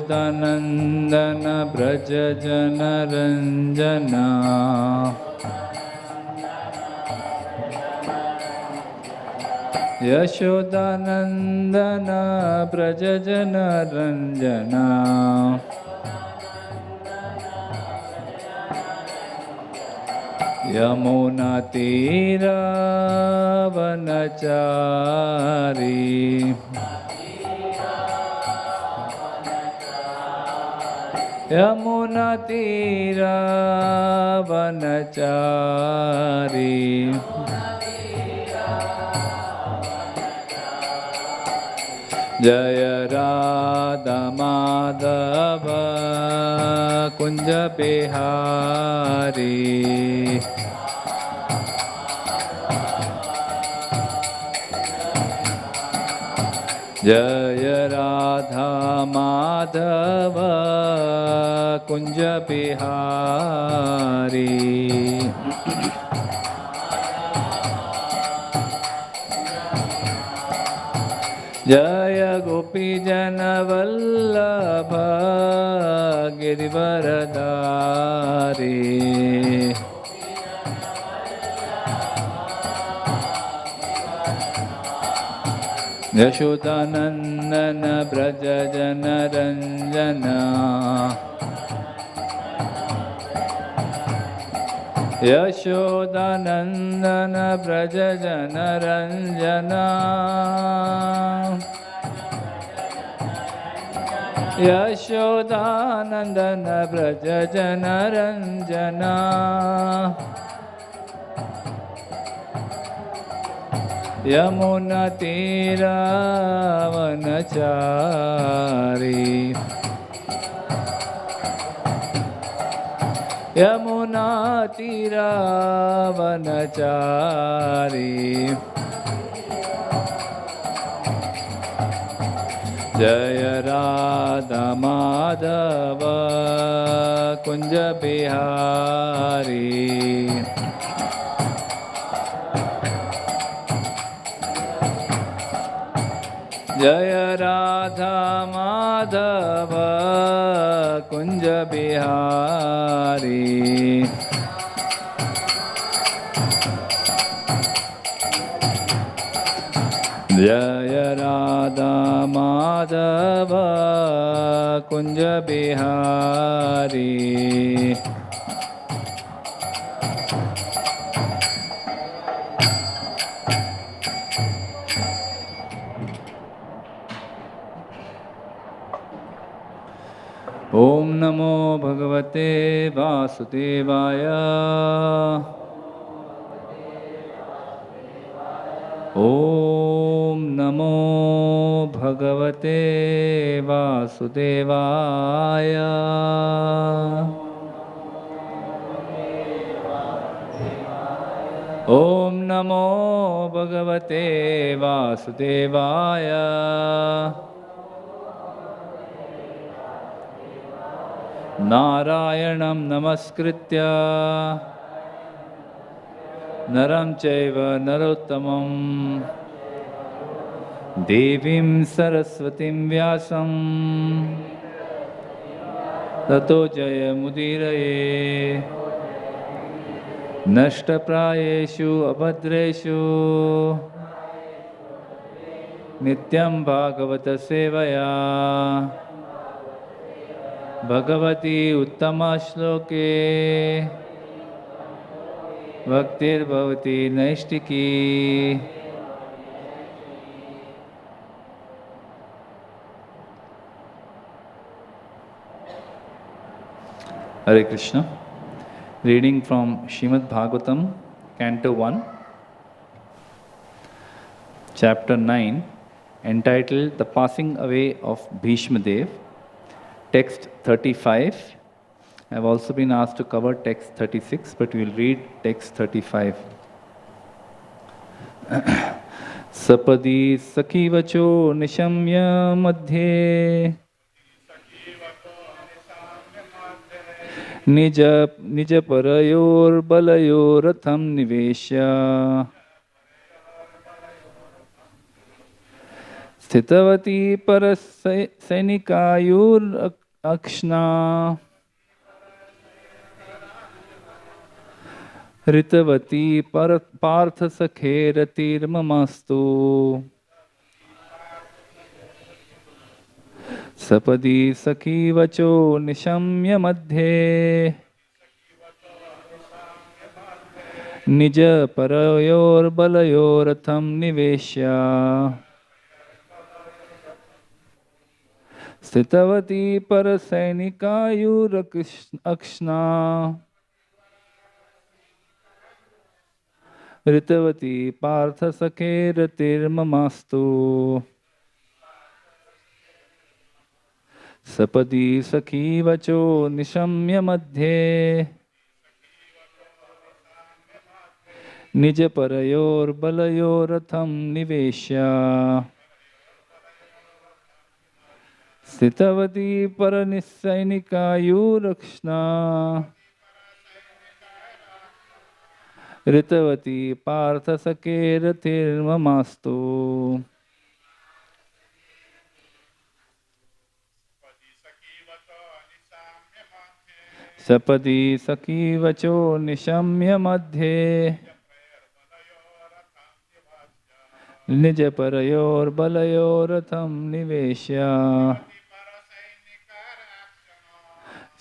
यशोदानंदन ब्रज जन रंजना यशोदानंदन ब्रज जन रंजना यमुना तीरा वनचारी यमुना तीरा वनचारी जय राधा माधव कुंज बिहारी जय राधा माधव कुंज बिहारी जय गोपी जन वल्लभ गिरिवरधारी यशोदानंदन ब्रज जन रंजना यशोदानंदन ब्रज जन रंजना यशोदानंदन ब्रज जन रंजना यमुना तीरा वनचारी यमुना तीरा वनचारी जय राधा माधव कुंज बिहारी जय राधा माधव कुंज बिहारी जय राधा माधव कुंज बिहारी ओम नमो भगवते वासुदेवाय ओम नमो भगवते वासुदेवाय ओम नमो भगवते वासुदेवाय नारायणं नमस्कृत्य नरं चैव नरोत्तमं देवीं सरस्वतीं व्यासं ततो जयमुदीरये नष्टप्रायेषु अभद्रेषु नित्यं भागवत सेवया भगवती उत्तम श्लोके भक्तिर्भवती नैष्टिकी। Hare Krishna. Reading from Srimad Bhagavatam, Canto 1, Chapter 9, entitled The Passing Away of Bhishma Dev. Text 35. I have also been asked to cover text 36, but we will read text 35. Sapadi sakhi vacho nishamya madhye निज परयोर्बलयोरथं निवेश्य स्थितवती परसैनिकायुरक्ष्णा ऋतवती पार्थसखेरतिर्ममस्तु सपदि सखी वचो निशम्य मध्ये निज परयोर्बलयोरथं निवेश्य स्थितवती परसैनिकायुरक्ष्णा ऋतवती पार्थसखेरतिर्ममस्तु सपदि सखी वचो निशम्य मध्ये निज परयोर्बलयोरथं निवेश्य स्थितवती परनिसैनिकायुरक्ष्णा ऋतवती पार्थसखेरतिर्ममस्तु सपदि सखी वचो निशम्य मध्ये निज परयोर्बलयोरथं निवेश्य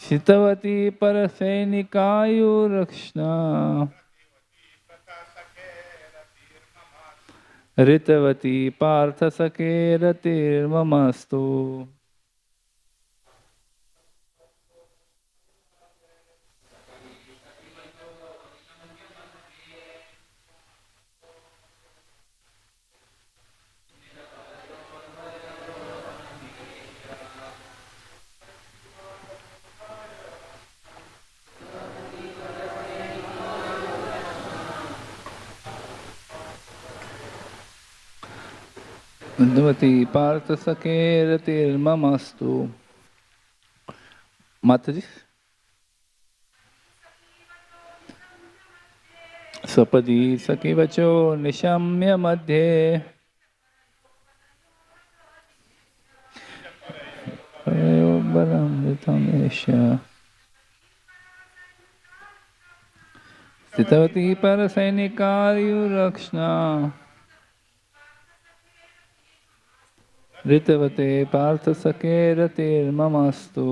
स्थितवती परसैनिकायुरक्ष्णा ऋतवती पार्थसखेरतिर्ममस्तु ऋतवती पार्थसखेरतिर्ममस्तु माताजी सपदि सखी वचो निशम्य मध्ये स्थितवती परसैनिकायुरक्ष्णा ऋतवते पार्थसखेरतिर्ममस्तु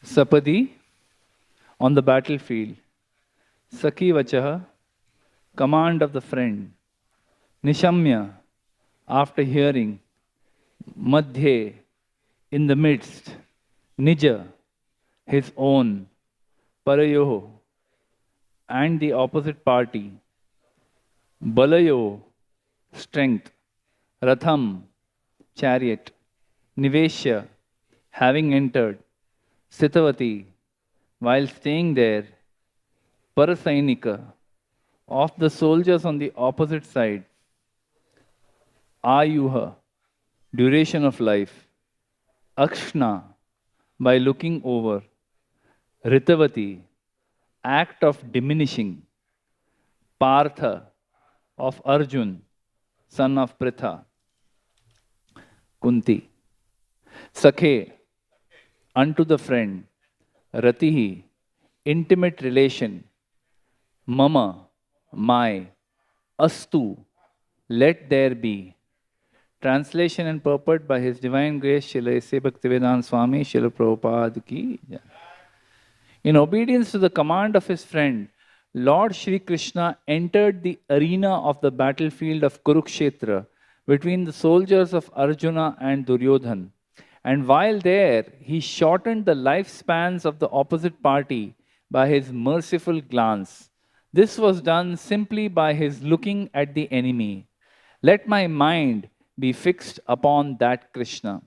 Sapadi on the battlefield, Sakhi Vachaha, command of the friend, Nishamya, after hearing, Madhye, in the midst, Nija, his own, Parayoho, and the opposite party, Balayo, strength, Ratham, chariot, Niveshya, having entered, Sitavati, while staying there, Parasainika, of the soldiers on the opposite side, Ayuha, duration of life, Akshna, by looking over, Ritavati, act of diminishing, Partha, of Arjun, son of Pritha, Kunti, Sakhe, unto the friend, Ratihi, intimate relation, Mama, my, Astu, let there be. Translation and purport by His Divine Grace Srila S.A. Bhaktivedanta Swami Srila Prabhupada ki. In obedience to the command of his friend, Lord Shri Krishna entered the arena of the battlefield of Kurukshetra between the soldiers of Arjuna and Duryodhan. And while there, he shortened the lifespans of the opposite party by his merciful glance. This was done simply by his looking at the enemy. Let my mind be fixed upon that Krishna.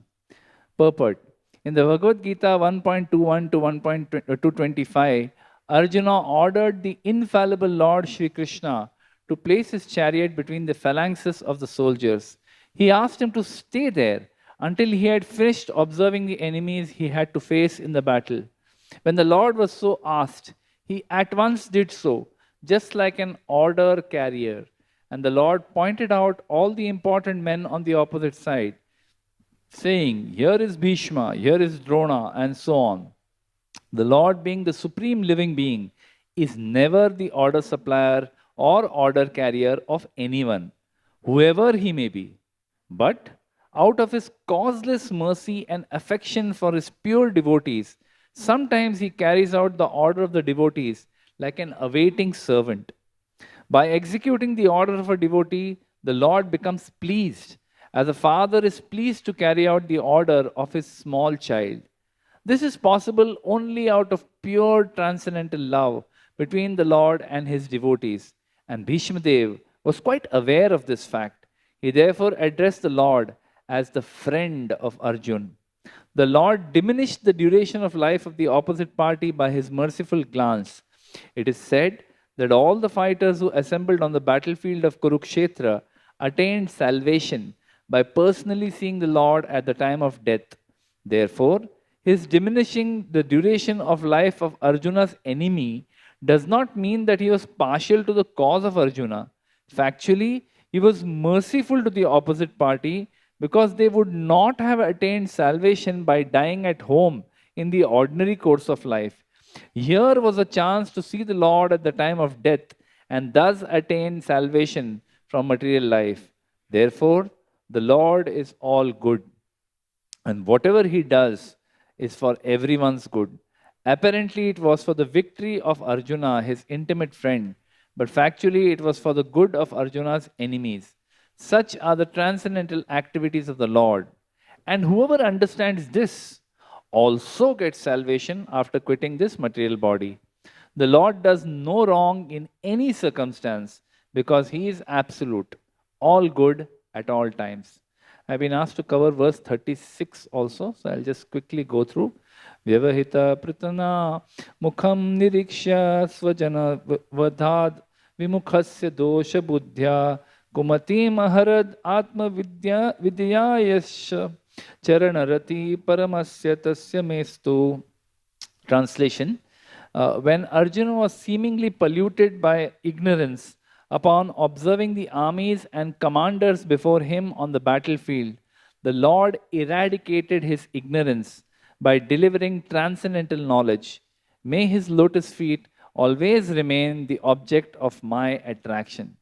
Purport. In the Bhagavad Gita 1.21 to 1.225, Arjuna ordered the infallible Lord Shri Krishna to place his chariot between the phalanxes of the soldiers. He asked him to stay there until he had finished observing the enemies he had to face in the battle. When the Lord was so asked, he at once did so, just like an order carrier. And the Lord pointed out all the important men on the opposite side, saying, "Here is Bhishma, here is Drona," and so on. The Lord, being the supreme living being, is never the order supplier or order carrier of anyone, whoever he may be. But out of his causeless mercy and affection for his pure devotees, sometimes he carries out the order of the devotees like an awaiting servant. By executing the order of a devotee, the Lord becomes pleased, as a father is pleased to carry out the order of his small child. This is possible only out of pure transcendental love between the Lord and his devotees. And Bhishma Dev was quite aware of this fact. He therefore addressed the Lord as the friend of Arjun. The Lord diminished the duration of life of the opposite party by his merciful glance. It is said that all the fighters who assembled on the battlefield of Kurukshetra attained salvation by personally seeing the Lord at the time of death. Therefore, his diminishing the duration of life of Arjuna's enemy does not mean that he was partial to the cause of Arjuna. Factually, he was merciful to the opposite party because they would not have attained salvation by dying at home in the ordinary course of life. Here was a chance to see the Lord at the time of death and thus attain salvation from material life. Therefore, the Lord is all good, and whatever he does is for everyone's good. Apparently, it was for the victory of Arjuna, his intimate friend, but factually, it was for the good of Arjuna's enemies. Such are the transcendental activities of the Lord. And whoever understands this also gets salvation after quitting this material body. The Lord does no wrong in any circumstance because he is absolute, all good at all times. I've been asked to cover verse 36 also, so I'll just quickly go through. Vyavahita pritana mukham niriksha svajana vadhad vimukhasya dosha buddhya kumati maharad atma vidyayasya charanarati paramasya tasya mestu. Translation: when Arjuna was seemingly polluted by ignorance upon observing the armies and commanders before him on the battlefield, the Lord eradicated his ignorance by delivering transcendental knowledge. May his lotus feet always remain the object of my attraction.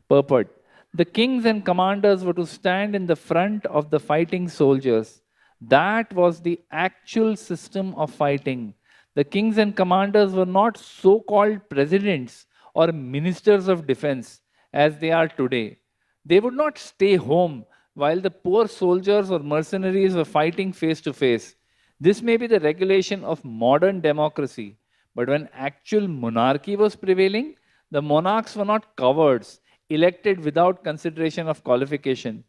Purport: the kings and commanders were to stand in the front of the fighting soldiers. That was the actual system of fighting. The kings and commanders were not so-called presidents or ministers of defense as they are today. They would not stay home while the poor soldiers or mercenaries were fighting face to face. This may be the regulation of modern democracy, but when actual monarchy was prevailing, the monarchs were not cowards, elected without consideration of qualification.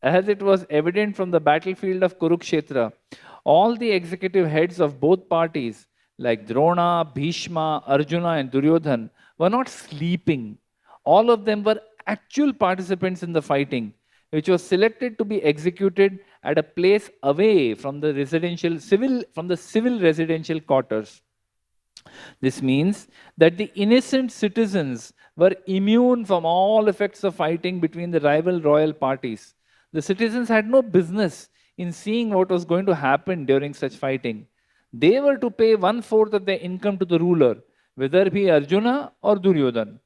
As it was evident from the battlefield of Kurukshetra, all the executive heads of both parties, like Drona, Bhishma, Arjuna, and Duryodhan, were not sleeping. All of them were actual participants in the fighting, which was selected to be executed at a place away from the civil residential quarters. This means that the innocent citizens were immune from all effects of fighting between the rival royal parties. The citizens had no business in seeing what was going to happen during such fighting. They were to pay 1/4 of their income to the ruler, whether it be Arjuna or Duryodhan.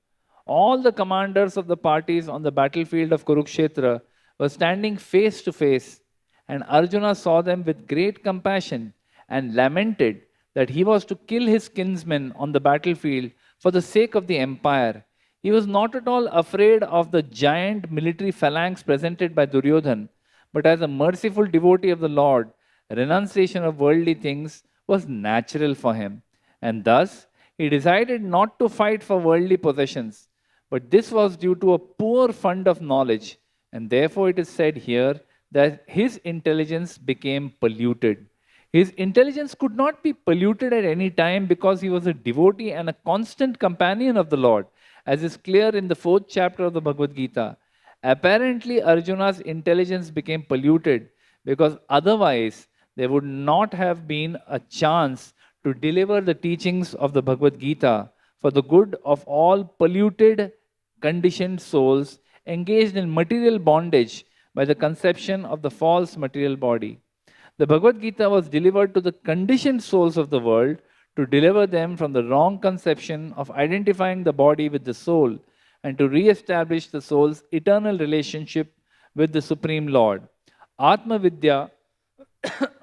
All the commanders of the parties on the battlefield of Kurukshetra were standing face to face, and Arjuna saw them with great compassion and lamented that he was to kill his kinsmen on the battlefield for the sake of the empire. He was not at all afraid of the giant military phalanx presented by Duryodhan, but as a merciful devotee of the Lord, renunciation of worldly things was natural for him. And thus, he decided not to fight for worldly possessions. But this was due to a poor fund of knowledge, and therefore it is said here that his intelligence became polluted. His intelligence could not be polluted at any time because he was a devotee and a constant companion of the Lord, as is clear in the 4th chapter of the Bhagavad Gita. Apparently, Arjuna's intelligence became polluted because otherwise there would not have been a chance to deliver the teachings of the Bhagavad Gita for the good of all polluted, conditioned souls engaged in material bondage by the conception of the false material body. The Bhagavad Gita was delivered to the conditioned souls of the world to deliver them from the wrong conception of identifying the body with the soul and to re-establish the soul's eternal relationship with the Supreme Lord. Atma Vidya,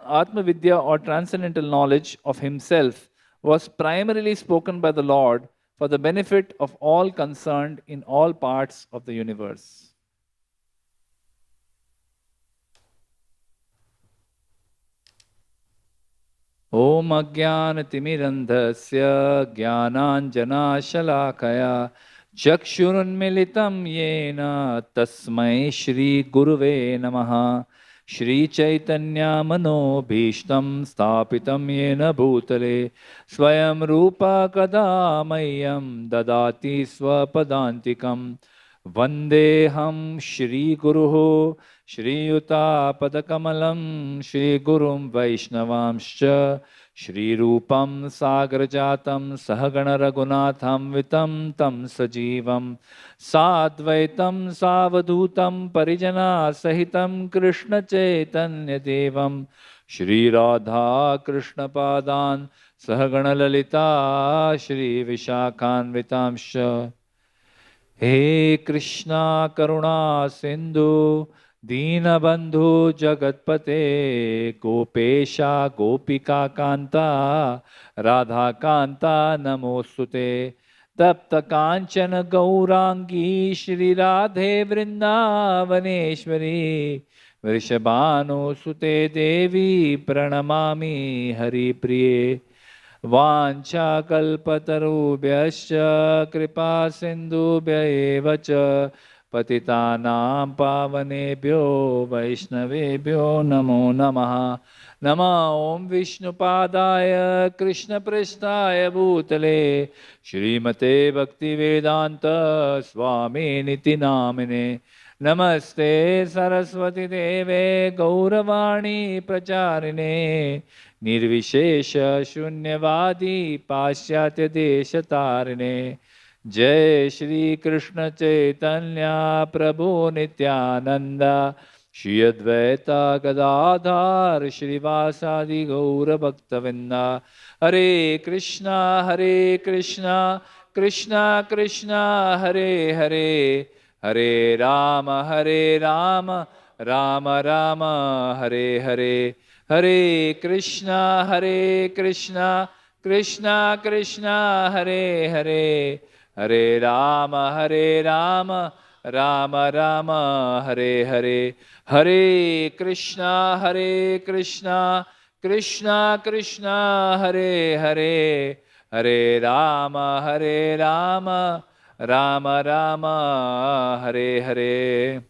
Atma Vidya or transcendental knowledge of himself was primarily spoken by the Lord for the benefit of all concerned in all parts of the universe. Om Ajnanatimirandhasya Jnananjanashalakaya Chakshurunmilitam Yena Tasmai Shri Guruve Namaha Shri Chaitanya Mano Bhishtam Sthapitam Yena Bhutale Swayam Rupa Kadamayam Dadati Swapadantikam Vandeham Shri Guruho Shri Yuta Padakamalam Shri Gurum Vaishnavamscha Shri Rupam Sagrajatam Sahagana Raghunatham Vitam Tam Sajivam Sadvaitam Savadhutam Parijana Sahitam Krishna Chaitanya Devam Shri Radha Krishna Padan Sahagana Lalita Shri Vishakhan Vitamscha He Krishna Karuna Sindhu Deenabandhu Jagatpate Gopesha Gopika Kanta Radha Kanta Namostute Tapta Kanchana Gaurangi Shri Radhe Vrindavaneshwari Vrishabhanu Sute Devi Pranamami Hari Priye Vancha kalpatarubhyascha kripa sindhubhya eva cha patitanam pavanebhyo vaishnavebhyo namo namaha Nama Om Vishnu Padaya Krishna Prasthaya Bhutale Shrimate Bhakti Vedanta Swami Niti Namine Namaste Saraswati Deve Gauravani Pracharine Nirvishesha Shunyavadi Paschatya Deshatarine Jai Shri Krishna Chaitanya Prabhu Nityananda Shri Advaita Gadadhar Shrivasadi Gaura Bhaktavinda Hare Krishna Krishna Krishna Hare Hare Hare Rama Rama Rama Hare Hare Hare Krishna Krishna Krishna Hare Hare Hare Rama Rama Rama Hare Hare Hare Krishna Krishna Krishna Hare Hare Hare Rama Rama Rama Hare Hare.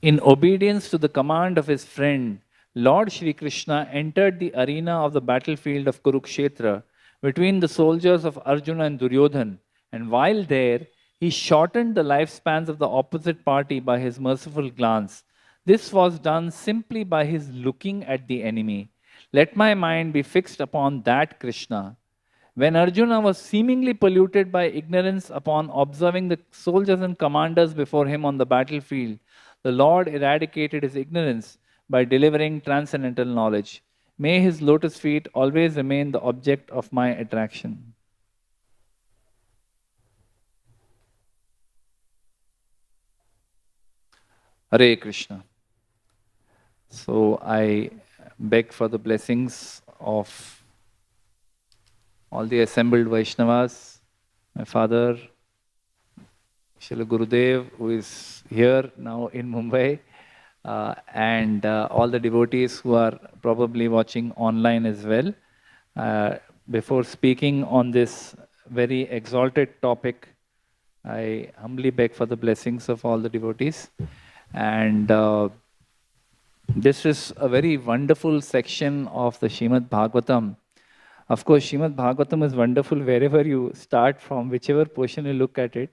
In obedience to the command of his friend, Lord Shri Krishna entered the arena of the battlefield of Kurukshetra between the soldiers of Arjuna and Duryodhan, and while there, he shortened the lifespans of the opposite party by his merciful glance. This was done simply by his looking at the enemy. Let my mind be fixed upon that Krishna. When Arjuna was seemingly polluted by ignorance upon observing the soldiers and commanders before him on the battlefield, the Lord eradicated his ignorance by delivering transcendental knowledge. May his lotus feet always remain the object of my attraction. Hare Krishna. So I beg for the blessings of all the assembled Vaishnavas, my father, Srila Gurudev, who is here now in Mumbai, and all the devotees who are probably watching online as well. Before speaking on this very exalted topic, I humbly beg for the blessings of all the devotees. And This is a very wonderful section of the Srimad Bhagavatam. Of course, Srimad Bhagavatam is wonderful wherever you start from, whichever portion you look at it.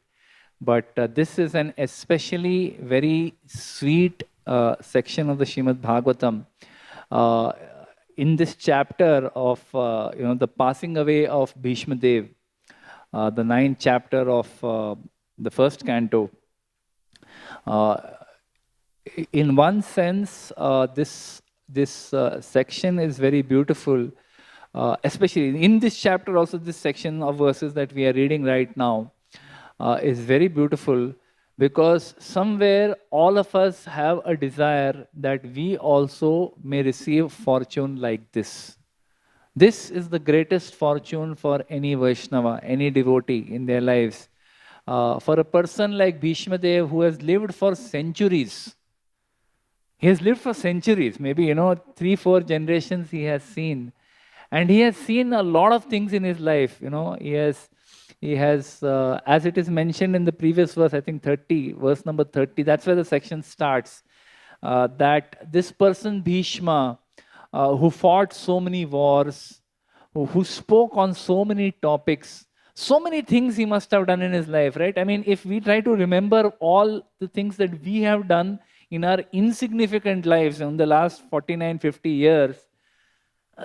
But this is an especially very sweet section of the Srimad Bhagavatam. In this chapter of the passing away of Bhishma Dev, the 9th chapter of the first canto, in one sense, this section is very beautiful, especially in this chapter. Also, this section of verses that we are reading right now is very beautiful, because somewhere all of us have a desire that we also may receive fortune like this. This is the greatest fortune for any Vaishnava, any devotee in their lives. For a person like Bhishma Dev, who has lived for centuries, he has lived for centuries, maybe 3-4 generations he has seen, and he has seen a lot of things in his life. He has, as it is mentioned in the previous verse, I think 30, verse number 30. That's where the section starts. That this person Bhishma, who fought so many wars, who spoke on so many topics, so many things he must have done in his life, right? I mean, if we try to remember all the things that we have done in our insignificant lives in the last 49, 50 years,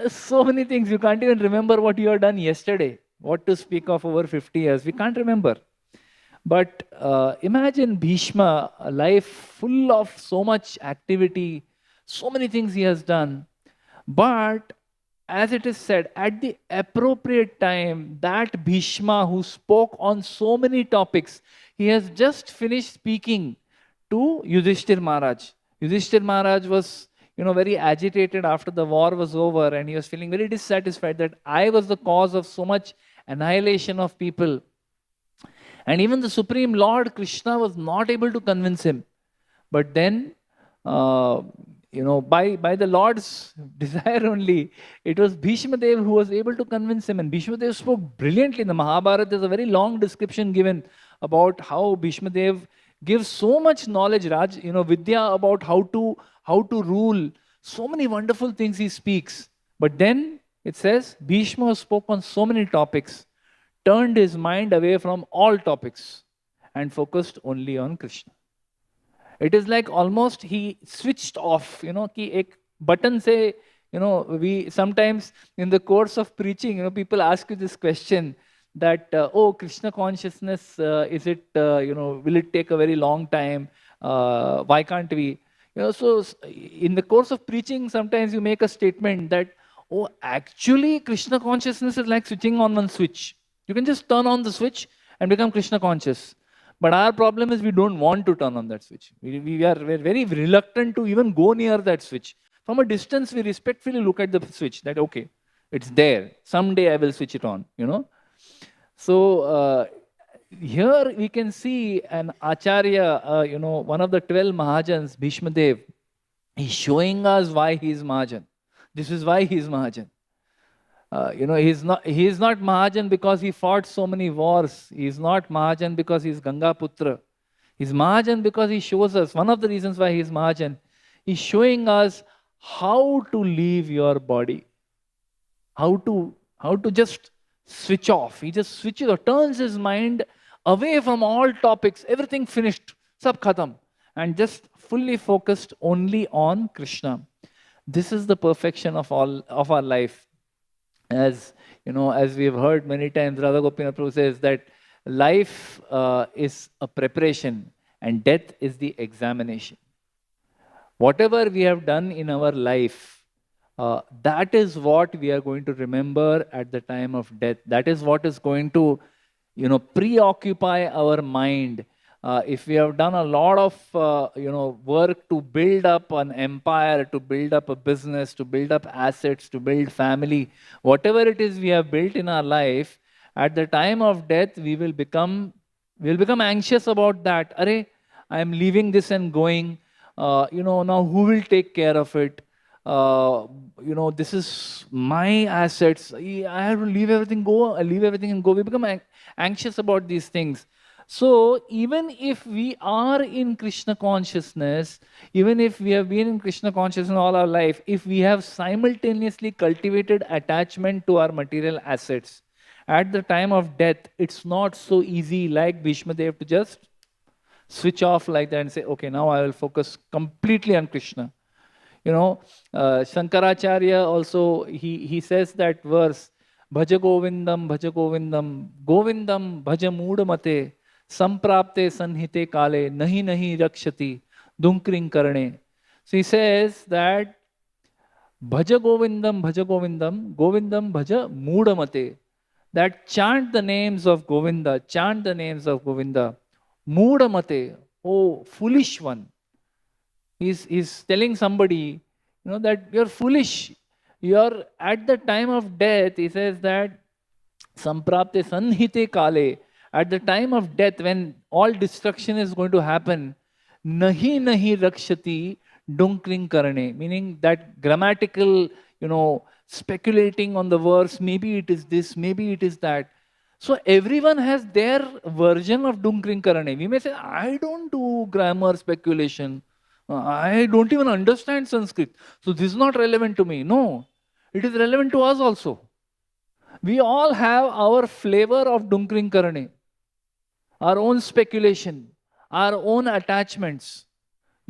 so many things, you can't even remember what you have done yesterday. What to speak of over 50 years? We can't remember. But imagine Bhishma, a life full of so much activity, so many things he has done. But as it is said, at the appropriate time, that Bhishma who spoke on so many topics, he has just finished speaking to Yudhishthir Maharaj. Yudhishthir Maharaj was very agitated after the war was over, and he was feeling very dissatisfied that I was the cause of so much annihilation of people. And even the Supreme Lord Krishna was not able to convince him. But then, by the Lord's desire only, it was Bhishma Dev who was able to convince him. And Bhishma Dev spoke brilliantly. In the Mahabharata, there's a very long description given about how Bhishma Dev gives so much knowledge, Vidya, about how to rule. So many wonderful things he speaks. But then it says, Bhishma spoke on so many topics, turned his mind away from all topics and focused only on Krishna. It is like almost he switched off, ki ek button se, we sometimes in the course of preaching, people ask you this question that, Krishna consciousness, is it, will it take a very long time? Why can't we? So in the course of preaching, sometimes you make a statement that, actually Krishna consciousness is like switching on one switch. You can just turn on the switch and become Krishna conscious. But our problem is we don't want to turn on that switch. We're very reluctant to even go near that switch. From a distance, we respectfully look at the switch that, okay, it's there. Someday I will switch it on, So here we can see an Acharya, one of the 12 Mahajans, Bhishma Dev, he's showing us why he is Mahajan. This is why he is Mahajan. He is not Mahajan because he fought so many wars. He is not Mahajan because he is Ganga Putra. He is Mahajan because he shows us, one of the reasons why he is Mahajan, he is showing us how to leave your body. How to just switch off. He just switches or turns his mind away from all topics. Everything finished. Sab khatam. And just fully focused only on Krishna. This is the perfection of all of our life. As we have heard many times, Radha Gopinath Prabhu says that life is a preparation and death is the examination. Whatever we have done in our life, that is what we are going to remember at the time of death. That is what is going to, preoccupy our mind. If we have done a lot of, work to build up an empire, to build up a business, to build up assets, to build family, whatever it is we have built in our life, at the time of death, we'll become anxious about that. Arey, I am leaving this and going. Now who will take care of it? This is my assets. I have to leave everything go. I leave everything and go. We become anxious about these things. So even if we are in Krishna consciousness, even if we have been in Krishna consciousness all our life, if we have simultaneously cultivated attachment to our material assets, at the time of death, it's not so easy like Bhishma Dev to just switch off like that and say, okay, now I will focus completely on Krishna. You know, Shankaracharya also, he says that verse, Bhaja Govindam, Bhaja Govindam, Govindam, Bhaja Moodamate, Samprapte Sanhite Kale, Nahi Nahi Rakshati, Dunkring Karane. So he says that Bhaja Govindam, Bhaja Govindam, Govindam, Bhaja Moodamate. That chant the names of Govinda, chant the names of Govinda. Moodamate, oh foolish one. He's telling somebody, that you're foolish. You're at the time of death, he says that Samprapte Sanhite Kale, at the time of death when all destruction is going to happen, Nahi Nahi Rakshati Dunkring Karane, meaning that grammatical, speculating on the verse, maybe it is this, maybe it is that. So everyone has their version of Dunkring Karane. We may say, I don't do grammar speculation. I don't even understand Sanskrit. So this is not relevant to me. No, it is relevant to us also. We all have our flavor of Dunkring Karane, our own speculation, our own attachments.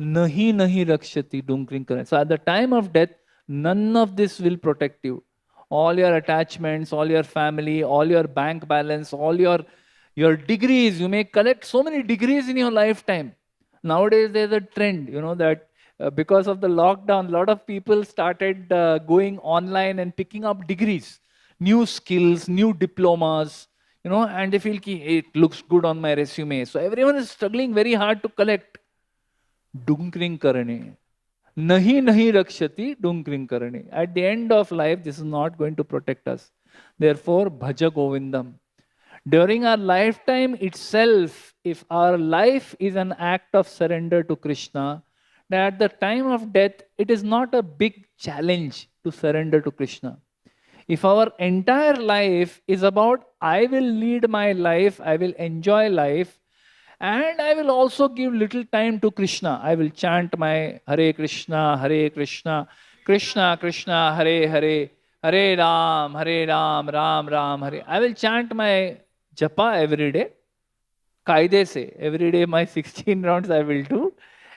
Nahi Nahi Rakshati Dunkring Karane. So at the time of death, none of this will protect you. All your attachments, all your family, all your bank balance, all your degrees. You may collect so many degrees in your lifetime. Nowadays, there's a trend, that because of the lockdown, a lot of people started going online and picking up degrees, new skills, new diplomas, and they feel it looks good on my resume. So everyone is struggling very hard to collect. Dunkring Karane. Nahi Nahi Rakshati Dunkring Karane. At the end of life, this is not going to protect us. Therefore, Bhaja Govindam. During our lifetime itself, if our life is an act of surrender to Krishna, then at the time of death, it is not a big challenge to surrender to Krishna. If our entire life is about, I will lead my life, I will enjoy life, and I will also give little time to Krishna. I will chant my Hare Krishna, Krishna Krishna, Hare Hare, Hare Ram, Ram Ram, Hare. I will chant my japa every day. Kaide se, every day my 16 rounds I will do.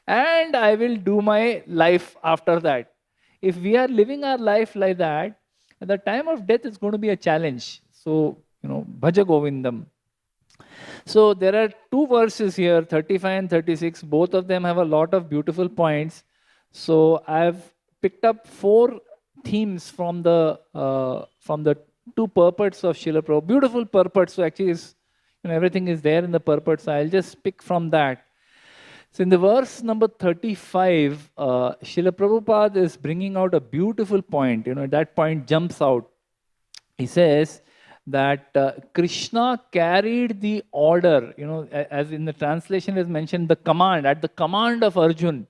And I will do my life after that. If we are living our life like that, at the time of death, it's going to be a challenge. So, Bhaja Govindam. So there are two verses here, 35 and 36. Both of them have a lot of beautiful points. So I've picked up 4 themes from the two purports of Srila Prabhupada. Beautiful purports. So actually, everything is there in the purports. So I'll just pick from that. So in the verse number 35, Srila Prabhupada is bringing out a beautiful point. That point jumps out. He says that Krishna carried the order, as in the translation is mentioned, the command, at the command of Arjun,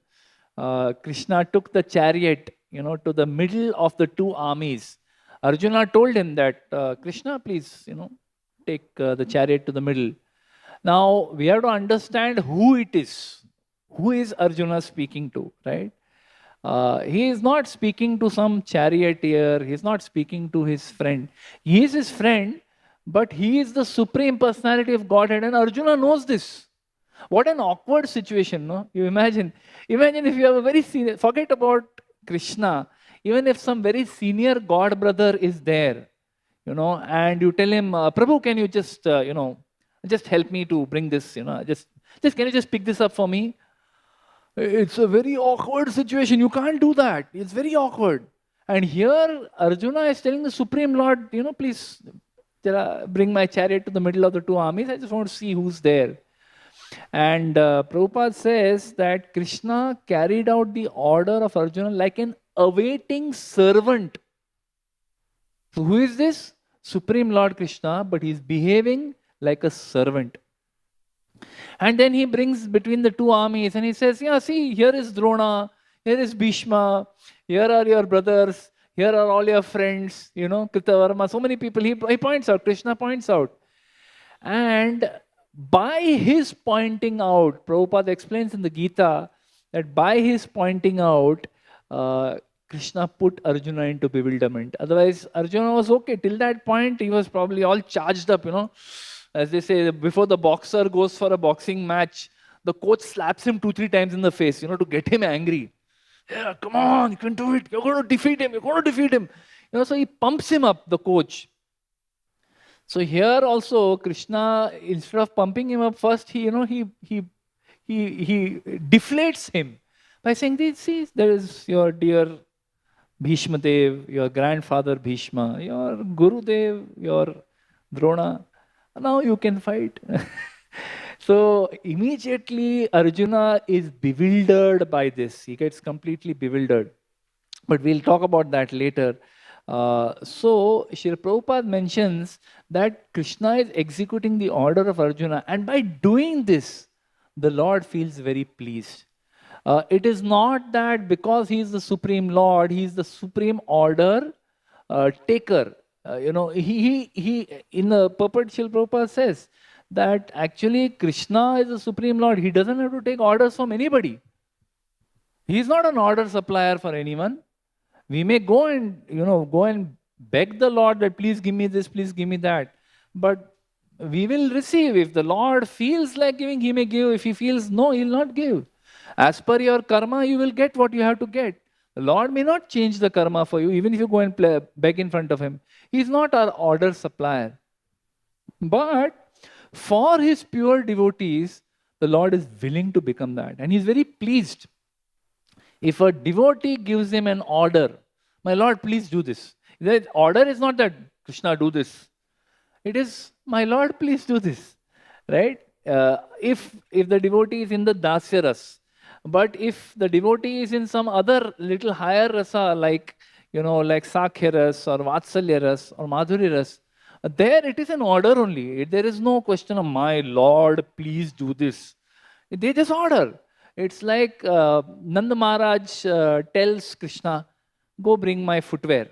Krishna took the chariot, to the middle of the two armies. Arjuna told him that, Krishna, please, take the chariot to the middle. Now, we have to understand who it is. Who is Arjuna speaking to, right? He is not speaking to some charioteer. He is not speaking to his friend. He is his friend, but he is the supreme personality of Godhead, and Arjuna knows this. What an awkward situation, no? You imagine if you have a very senior, forget about Krishna, even if some very senior God brother is there, and you tell him, Prabhu, can you just, just help me to bring this, just can you just pick this up for me? It's a very awkward situation. You can't do that. It's very awkward. And here, Arjuna is telling the Supreme Lord, please bring my chariot to the middle of the two armies. I just want to see who's there. And Prabhupada says that Krishna carried out the order of Arjuna like an awaiting servant. So who is this? Supreme Lord Krishna, but he's behaving like a servant. And then he brings between the two armies and he says, yeah, see, here is Drona, here is Bhishma, here are your brothers, here are all your friends, Kritavarma, so many people. He points out, Krishna points out. And by his pointing out, Prabhupada explains in the Gita that by his pointing out, Krishna put Arjuna into bewilderment. Otherwise, Arjuna was okay. Till that point, he was probably all charged up, As they say, before the boxer goes for a boxing match, the coach slaps him 2-3 times in the face, to get him angry. Yeah, come on, you can do it. You're going to defeat him. You're going to defeat him. So he pumps him up, the coach. So here also, Krishna, instead of pumping him up first, he deflates him by saying, see, there is your dear Bhishma Dev, your grandfather Bhishma, your Guru Dev, your Drona. Now you can fight. So immediately Arjuna is bewildered by this. He gets completely bewildered. But we'll talk about that later. So Srila Prabhupada mentions that Krishna is executing the order of Arjuna, and by doing this, the Lord feels very pleased. It is not that because he is the Supreme Lord, he is the Supreme Order taker. He in the purport, Srila Prabhupada says that actually Krishna is the Supreme Lord. He doesn't have to take orders from anybody. He is not an order supplier for anyone. We may go and beg the Lord that please give me this, please give me that. But we will receive. If the Lord feels like giving, he may give. If he feels no, he will not give. As per your karma, you will get what you have to get. The Lord may not change the karma for you, even if you go and beg in front of him. He is not our order supplier. But for his pure devotees, the Lord is willing to become that. And he is very pleased. If a devotee gives him an order, my Lord, please do this. The order is not that, Krishna, do this. It is, my Lord, please do this. Right? If the devotee is in the Dasya ras, but if the devotee is in some other little higher rasa, like Sakhya ras or Vatsalya ras or Madhuri ras, there it is an order only. There is no question of, my Lord, please do this. They just order. It's like Nanda Maharaj tells Krishna, go bring my footwear.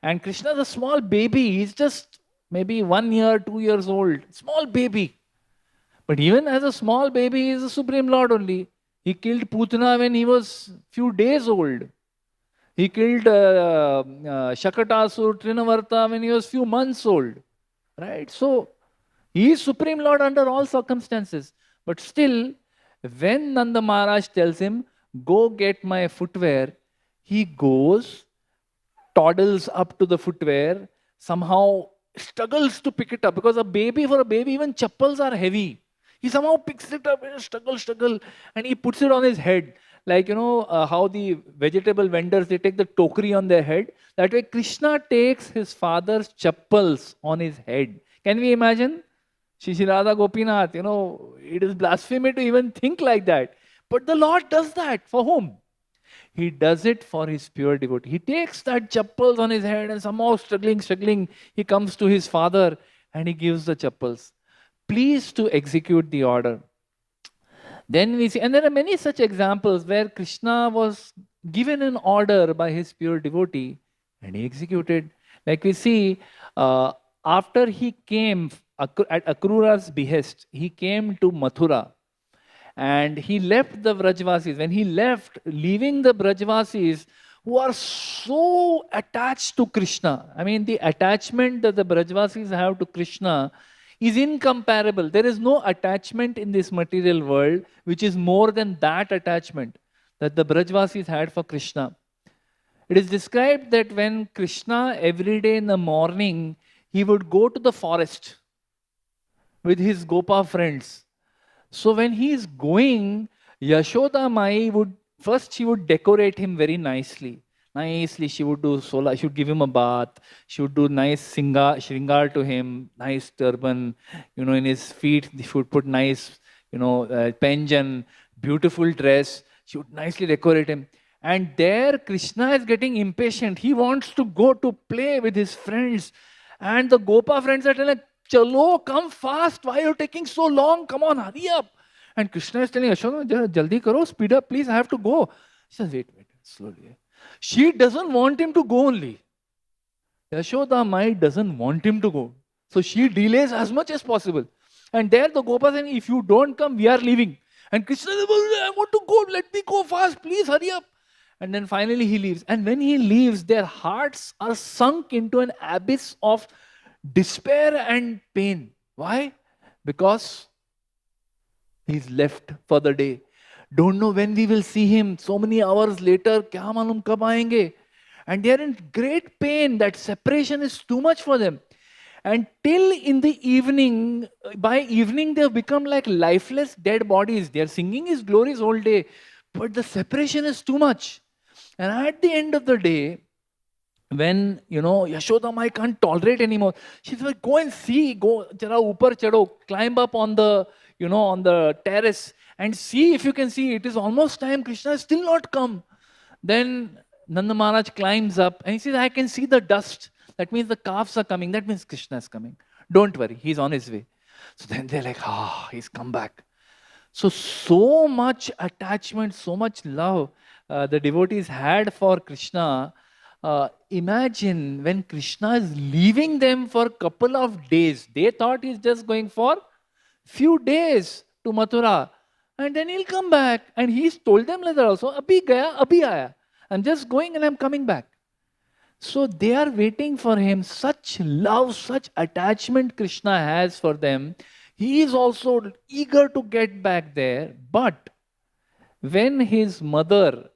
And Krishna is a small baby. He's just maybe 1 year, 2 years old. Small baby. But even as a small baby, he is the Supreme Lord only. He killed Putana when he was few days old. He killed Shakatasur, Trinavarta when he was few months old. Right? So, he is Supreme Lord under all circumstances. But still, when Nanda Maharaj tells him, go get my footwear, he goes, toddles up to the footwear, somehow struggles to pick it up. Because for a baby, even chappals are heavy. He somehow picks it up, struggle, and he puts it on his head. Like, how the vegetable vendors, they take the tokri on their head. That way, Krishna takes his father's chappals on his head. Can we imagine? Shri Radha Gopinath, it is blasphemy to even think like that. But the Lord does that. For whom? He does it for his pure devotee. He takes that chappals on his head and somehow struggling, he comes to his father and he gives the chappals. Pleased to execute the order. Then we see, and there are many such examples where Krishna was given an order by his pure devotee and he executed. Like we see, after he came at Akrura's behest, he came to Mathura and he left the Brajvasis. When he left, leaving the Brajvasis who are so attached to Krishna. I mean, the attachment that the Brajvasis have to Krishna is incomparable. There is no attachment in this material world which is more than that attachment that the Brajvasis had for Krishna. It is described that when Krishna every day in the morning, he would go to the forest with his Gopa friends. So when he is going, Yashoda Mai she would decorate him very nicely. She would do sola, she would give him a bath, she would do nice shringar to him, nice turban, in his feet, she would put nice, penjan, beautiful dress, she would nicely decorate him. And there Krishna is getting impatient. He wants to go to play with his friends. And the Gopa friends are telling, Chalo, come fast. Why are you taking so long? Come on, hurry up. And Krishna is telling Yashoda, jaldi karo, speed up, please, I have to go. She says, wait, slowly. She doesn't want him to go only. Yashoda Mai doesn't want him to go. So she delays as much as possible. And there the Gopa saying, if you don't come, we are leaving. And Krishna says, I want to go, let me go fast, please hurry up. And then finally he leaves. And when he leaves, their hearts are sunk into an abyss of despair and pain. Why? Because he's left for the day. Don't know when we will see him. So many hours later, kya malum kab aayenge? And they are in great pain. That separation is too much for them. And till in the evening, by evening they have become like lifeless dead bodies. They are singing his glories all day, but the separation is too much. And at the end of the day, when, Yashoda Mai can't tolerate anymore, she's like, go and see, go, jara upar chado, climb up on the, on the terrace and see if you can see. It is almost time, Krishna has still not come. Then Nanda Maharaj climbs up and he says, I can see the dust. That means the calves are coming. That means Krishna is coming. Don't worry, he's on his way. So then they're like, he's come back. So much attachment, so much love the devotees had for Krishna. Imagine when Krishna is leaving them for a couple of days. They thought he's just going for few days to Mathura. And then he'll come back. And he's told them like that also, Abhi gaya, abhi aaya. I'm just going and I'm coming back. So they are waiting for him. Such love, such attachment Krishna has for them. He is also eager to get back there. But when his mother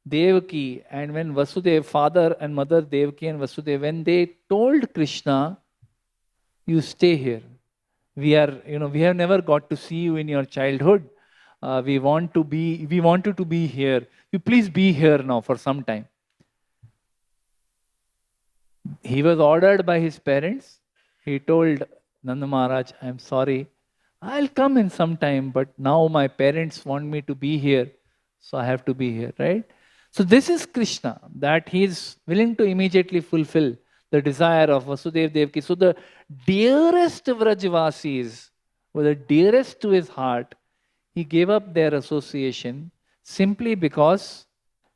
Devaki and when Vasudev, father and mother Devaki and Vasudev, when they told Krishna, you stay here. We have never got to see you in your childhood. We want you to be here. You please be here now for some time. He was ordered by his parents. He told Nanda Maharaj, I'm sorry, I'll come in some time, but now my parents want me to be here, so I have to be here, right? So this is Krishna, that he is willing to immediately fulfill the desire of Vasudev Devaki. So the dearest Vrajvasis, were the dearest to his heart, he gave up their association simply because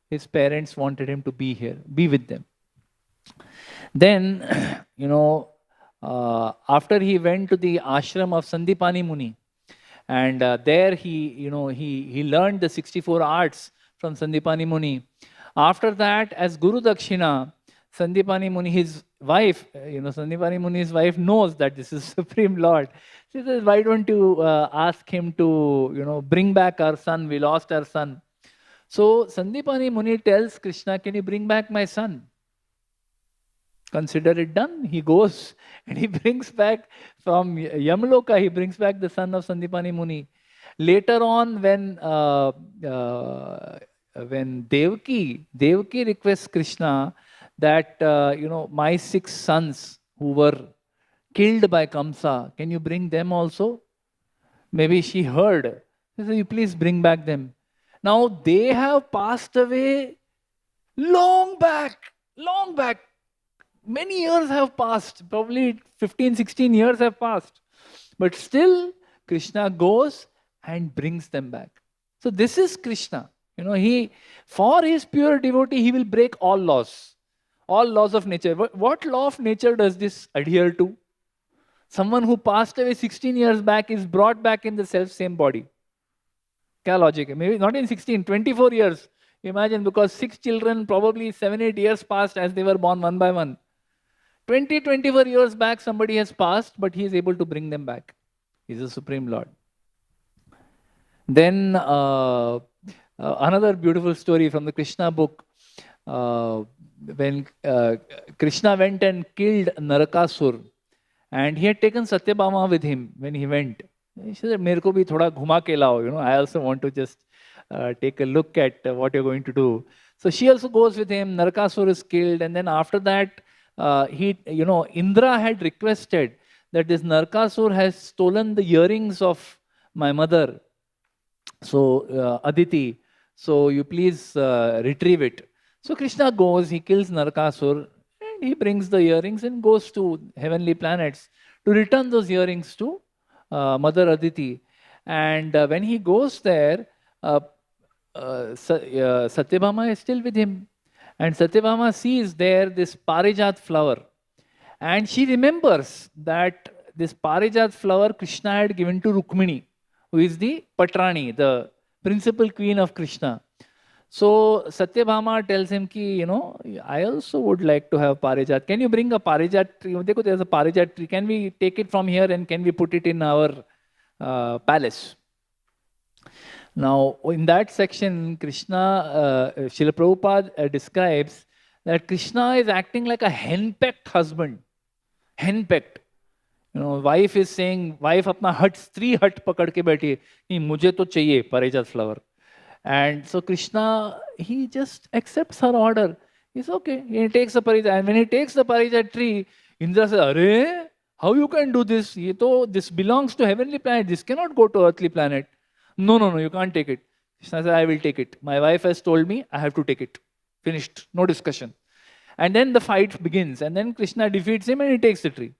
his parents wanted him to be here, be with them. Then, after he went to the ashram of Sandipani Muni, and there he learned the 64 arts from Sandipani Muni. After that, as Guru Dakshina, Sandipani Muni, his wife, Sandipani Muni's wife knows that this is Supreme Lord. She says, why don't you ask him to, bring back our son? We lost our son. So Sandipani Muni tells Krishna, can you bring back my son? Consider it done. He goes and he brings back from Yamloka, he brings back the son of Sandipani Muni. Later on, when Devaki requests Krishna that, my 6 sons who were killed by Kamsa, can you bring them also? Maybe she heard. She said, you please bring back them. Now they have passed away long back. Many years have passed, probably 15, 16 years have passed. But still, Krishna goes and brings them back. So this is Krishna. For his pure devotee, he will break all laws of nature. What law of nature does this adhere to? Someone who passed away 16 years back is brought back in the self-same body. Kya logic? Maybe not in 16, 24 years. Imagine, because 6 children, probably 7, 8 years passed as they were born one by one. 20, 24 years back, somebody has passed, but he is able to bring them back. He is the Supreme Lord. Then another beautiful story from the Krishna book. When Krishna went and killed Narakasura, and he had taken Satyabhama with him when he went. He said, "Mere ko bhi thoda ghuma ke lao. I also want to just take a look at what you're going to do." So she also goes with him. Narakasura is killed, and then after that, Indra had requested that this Narakasura has stolen the earrings of my mother, so Aditi. So you please retrieve it. So Krishna goes, he kills Narakasura, and he brings the earrings and goes to heavenly planets to return those earrings to Mother Aditi. And when he goes there, Satyabhama is still with him. And Satyabhama sees there this Parijat flower. And she remembers that this Parijat flower Krishna had given to Rukmini, who is the Patrani, the principal queen of Krishna. So Satyabhama tells him ki, I also would like to have Parijat. Can you bring a Parijat tree? Dekho, there's a Parijat tree. Can we take it from here and can we put it in our palace? Now, in that section, Krishna, Srila Prabhupada describes that Krishna is acting like a henpecked husband. Henpecked. Wife is saying, wife apna stree hut pakad ke baiti hai, mujhe to chahiye Parijat flower. And so Krishna, he just accepts her order. He's okay. He takes the Parijat. And when he takes the Parijat tree, Indra says, Arey, how you can do this? This belongs to heavenly planet. This cannot go to earthly planet. No, you can't take it. Krishna says, I will take it. My wife has told me, I have to take it. Finished. No discussion. And then the fight begins. And then Krishna defeats him and he takes the tree.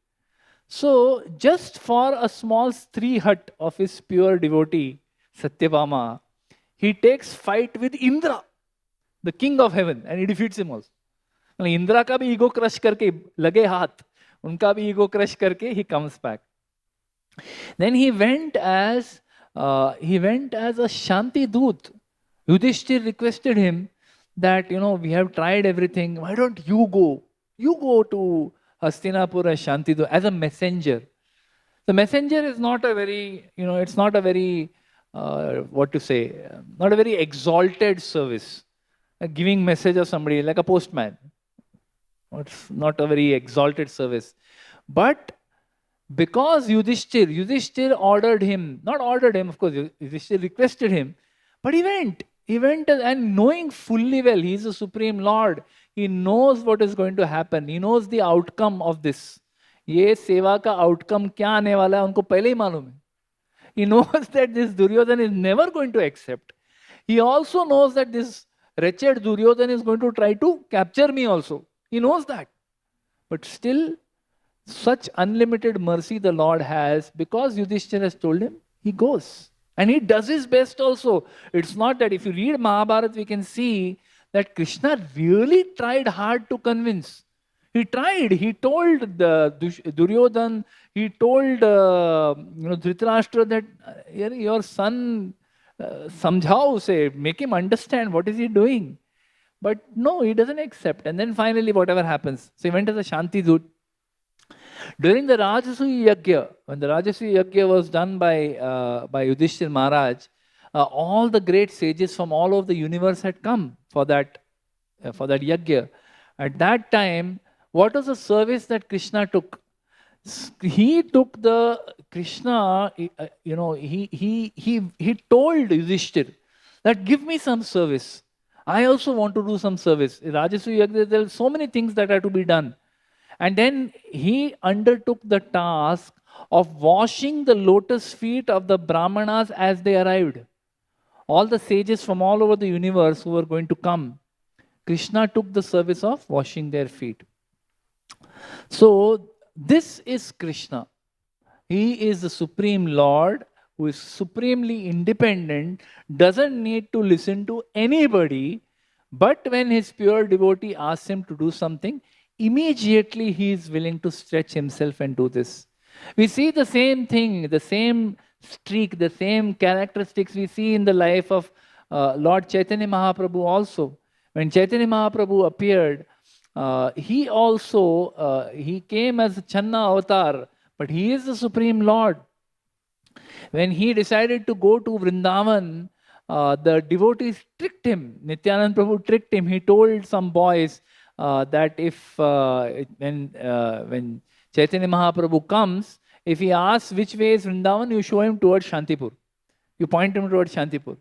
So, just for a small stree hut of his pure devotee, Satyabhama, he takes fight with Indra, the king of heaven, and he defeats him also. Indra ka bhi ego crush karke, lage haath, unka bhi ego crush karke, he comes back. Then he went as a Shanti Doot. Yudhishthir requested him that, we have tried everything. Why don't you go? You go to Hastinapur as Shanti Doot, as a messenger. The messenger is not a very, it's not a very, not a very exalted service. Giving message of somebody like a postman. It's not a very exalted service. But because Yudhishthir ordered him, not ordered him, of course, Yudhishthir requested him, but he went. He went and knowing fully well, he is the Supreme Lord. He knows what is going to happen. He knows the outcome of this. ये सेवा का outcome क्या आने वाला है उनको पहले ही मालूम है. He knows that this Duryodhana is never going to accept. He also knows that this wretched Duryodhana is going to try to capture me also. He knows that. But still, such unlimited mercy the Lord has, because Yudhishthira has told him, he goes. And he does his best also. It's not that if you read Mahabharata, we can see that Krishna really tried hard to convince. He tried. He told the Duryodhana, he told Dhritarashtra that your son, samjhao, say, make him understand what is he doing. But no, he doesn't accept. And then finally, whatever happens. So he went as a Shanti Doot. During the Rajasuya Yajna, when the Rajasuya Yajna was done by Yudhishthir Maharaj, all the great sages from all over the universe had come for that Yajna. At that time, what was the service that Krishna took? He took the Krishna, he told Yudhishthir that give me some service. I also want to do some service. In Rajasuya Yajna, there are so many things that are to be done. And then he undertook the task of washing the lotus feet of the Brahmanas as they arrived. All the sages from all over the universe who were going to come, Krishna took the service of washing their feet. So, this is Krishna. He is the Supreme Lord who is supremely independent, doesn't need to listen to anybody, but when his pure devotee asks him to do something, immediately he is willing to stretch himself and do this. We see the same thing, the same streak, the same characteristics we see in the life of Lord Chaitanya Mahaprabhu also. When Chaitanya Mahaprabhu appeared, he also, he came as a Channa avatar, but he is the Supreme Lord. When he decided to go to Vrindavan, the devotees tricked him. Nityanand Prabhu tricked him. He told some boys that if, when Chaitanya Mahaprabhu comes, if he asks which way is Vrindavan, you show him towards Shantipur. You point him towards Shantipur.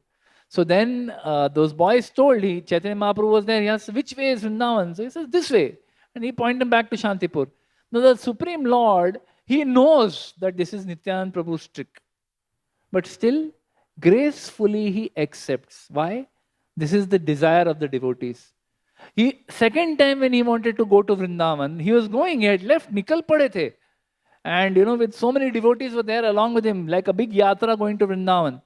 So then those boys told, Chaitanya Mahaprabhu was there, he asked, which way is Vrindavan? So he says, this way. And he pointed him back to Shantipur. Now the Supreme Lord, he knows that this is Nityanand Prabhu's trick. But still, gracefully he accepts. Why? This is the desire of the devotees. Second time when he wanted to go to Vrindavan, he was going, he had left, nikal pade the. And with so many devotees were there along with him, like a big yatra going to Vrindavan.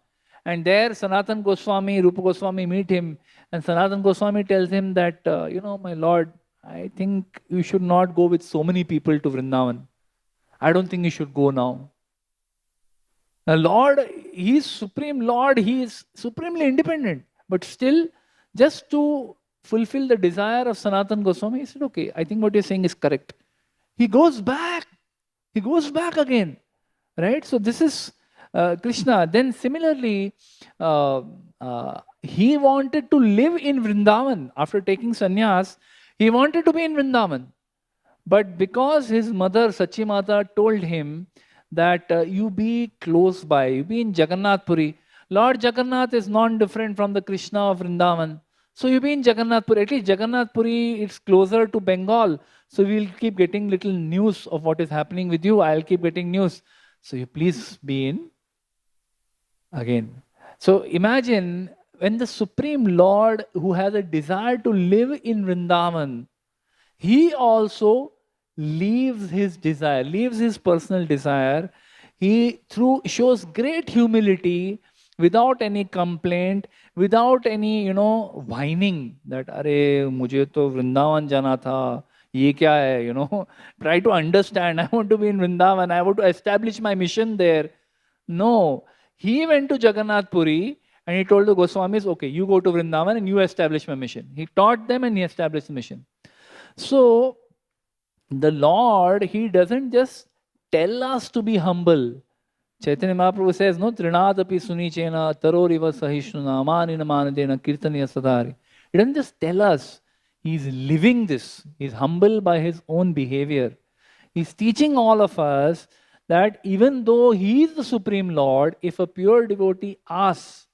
And there Sanatan Goswami, Rupa Goswami meet him. And Sanatan Goswami tells him that, my Lord, I think you should not go with so many people to Vrindavan. I don't think you should go now. The Lord, He is Supreme Lord, He is supremely independent. But still, just to fulfill the desire of Sanatan Goswami, he said, okay, I think what you're saying is correct. He goes back. He goes back again. Right? So this is Krishna. Then similarly, he wanted to live in Vrindavan. After taking sannyas, he wanted to be in Vrindavan. But because his mother Sachi Mata told him that you be close by, you be in Jagannath Puri. Lord Jagannath is non-different from the Krishna of Vrindavan. So you be in Jagannath Puri. At least Jagannath Puri, it's closer to Bengal. So we'll keep getting little news of what is happening with you. I'll keep getting news. So you please be in again. So imagine when the Supreme Lord, who has a desire to live in Vrindavan, he also leaves his desire, leaves his personal desire. He shows great humility without any complaint, without any, whining that, "Arey, mujhe to Vrindavan jana tha. Ye kya hai?" Try to understand. I want to be in Vrindavan. I want to establish my mission there. No. He went to Jagannath Puri and he told the Goswamis, okay, you go to Vrindavan and you establish my mission. He taught them and he established the mission. So, the Lord, He doesn't just tell us to be humble. Chaitanya Mahaprabhu says, no, Trinadapi sunichena taroriva sahishnuna manina manadena kirtaniya sadhari. He doesn't just tell us. He's living this. He's humble by His own behavior. He's teaching all of us that even though He is the Supreme Lord, if a pure devotee asks,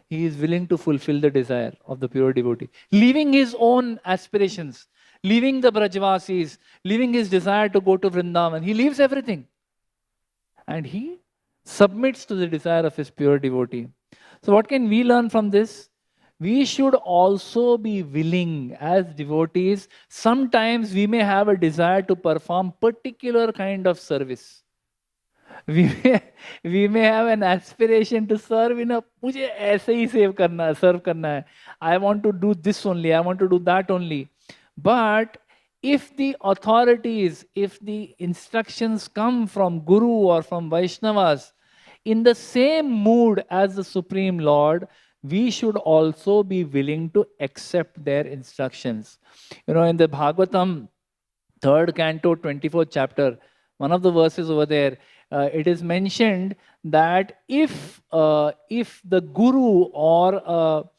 He is willing to fulfill the desire of the pure devotee, leaving his own aspirations, leaving the Brajvasis, leaving his desire to go to Vrindavan. He leaves everything. And he submits to the desire of his pure devotee. So what can we learn from this? We should also be willing as devotees. Sometimes we may have a desire to perform particular kind of service. We may have an aspiration to serve in a, मुझे ऐसे ही serve करना है. I want to do this only. I want to do that only. But if the authorities, if the instructions come from Guru or from Vaishnavas in the same mood as the Supreme Lord, we should also be willing to accept their instructions. In the Bhagavatam, 3rd canto, 24th chapter, one of the verses over there, it is mentioned that if the Guru or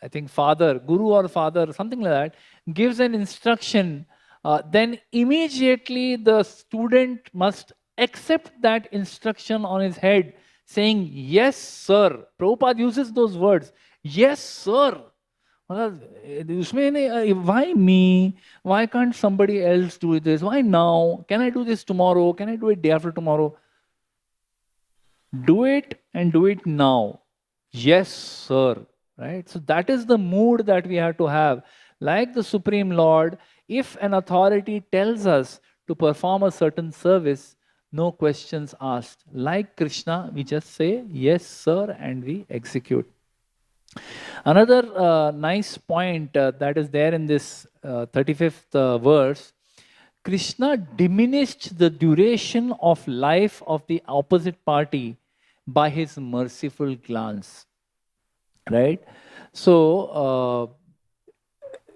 I think Guru or father, something like that, gives an instruction, then immediately the student must accept that instruction on his head, saying, yes, sir. Prabhupada uses those words, yes, sir. Why me? Why can't somebody else do this? Why now? Can I do this tomorrow? Can I do it day after tomorrow? Do it and do it now. Yes, sir. Right? So that is the mood that we have to have. Like the Supreme Lord, if an authority tells us to perform a certain service, no questions asked. Like Krishna, we just say, yes, sir, and we execute. Another nice point that is there in this 35th verse, Krishna diminished the duration of life of the opposite party by his merciful glance. Right? So,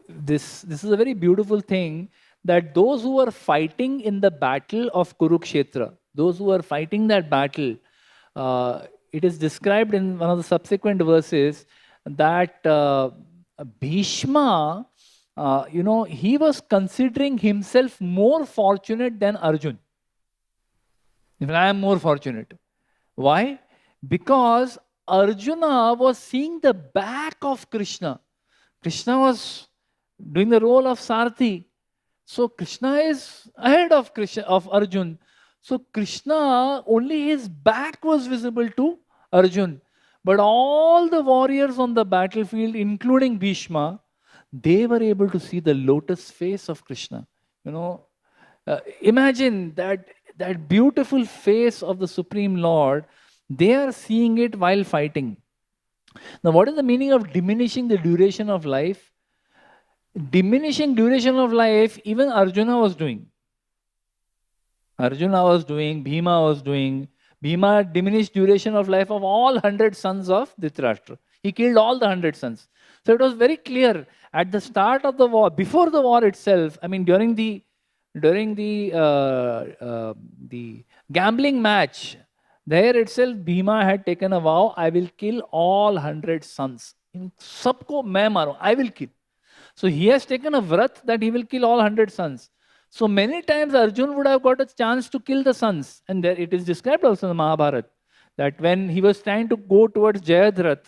this is a very beautiful thing, that those who were fighting in the battle of Kurukshetra, those who were fighting that battle, it is described in one of the subsequent verses that Bhishma, he was considering himself more fortunate than Arjun. If I am more fortunate. Why? Because Arjuna was seeing the back of Krishna. Krishna was doing the role of Sarthi. So Krishna is ahead of Arjun. So Krishna, only his back was visible to Arjun. But all the warriors on the battlefield, including Bhishma, they were able to see the lotus face of Krishna. Imagine that beautiful face of the Supreme Lord. They are seeing it while fighting. Now, what is the meaning of diminishing the duration of life? diminishing duration of life, even Arjuna was doing. Arjuna was doing, Bhima was doing. Bhima diminished duration of life of all 100 sons of Dhritarashtra. He killed all the 100 sons. So it was very clear at the start of the war, before the war itself, I mean during the gambling match, there itself Bhima had taken a vow, I will kill all 100 sons. In sabko main maru, I will kill. So he has taken a vrat that he will kill all 100 sons. So many times Arjun would have got a chance to kill the sons. And there it is described also in the Mahabharata that when he was trying to go towards Jayadratha,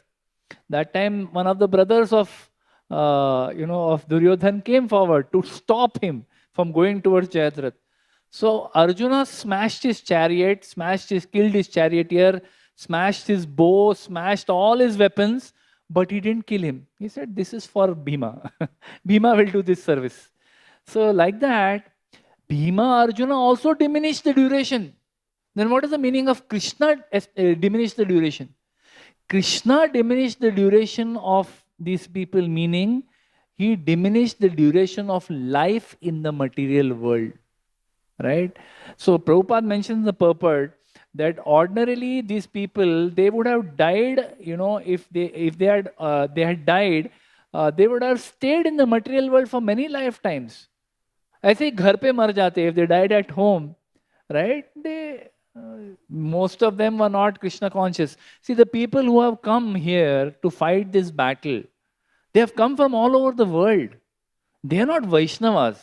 that time one of the brothers of Duryodhan came forward to stop him from going towards Jayadratha. So Arjuna smashed his chariot, killed his charioteer, smashed his bow, smashed all his weapons, but he didn't kill him. He said, this is for Bhima. Bhima will do this service. So like that, Bhima Arjuna also diminished the duration. Then what is the meaning of Krishna diminished the duration? Krishna diminished the duration of these people, meaning he diminished the duration of life in the material world. Right? So Prabhupada mentions the purport that ordinarily these people, they would have died, if they had died, they would have stayed in the material world for many lifetimes. ऐसे ही घर पे मर जाते, if they died at home, right? Most of them were not Krishna conscious. See, the people who have come here to fight this battle, they have come from all over the world. They are not Vaishnavas.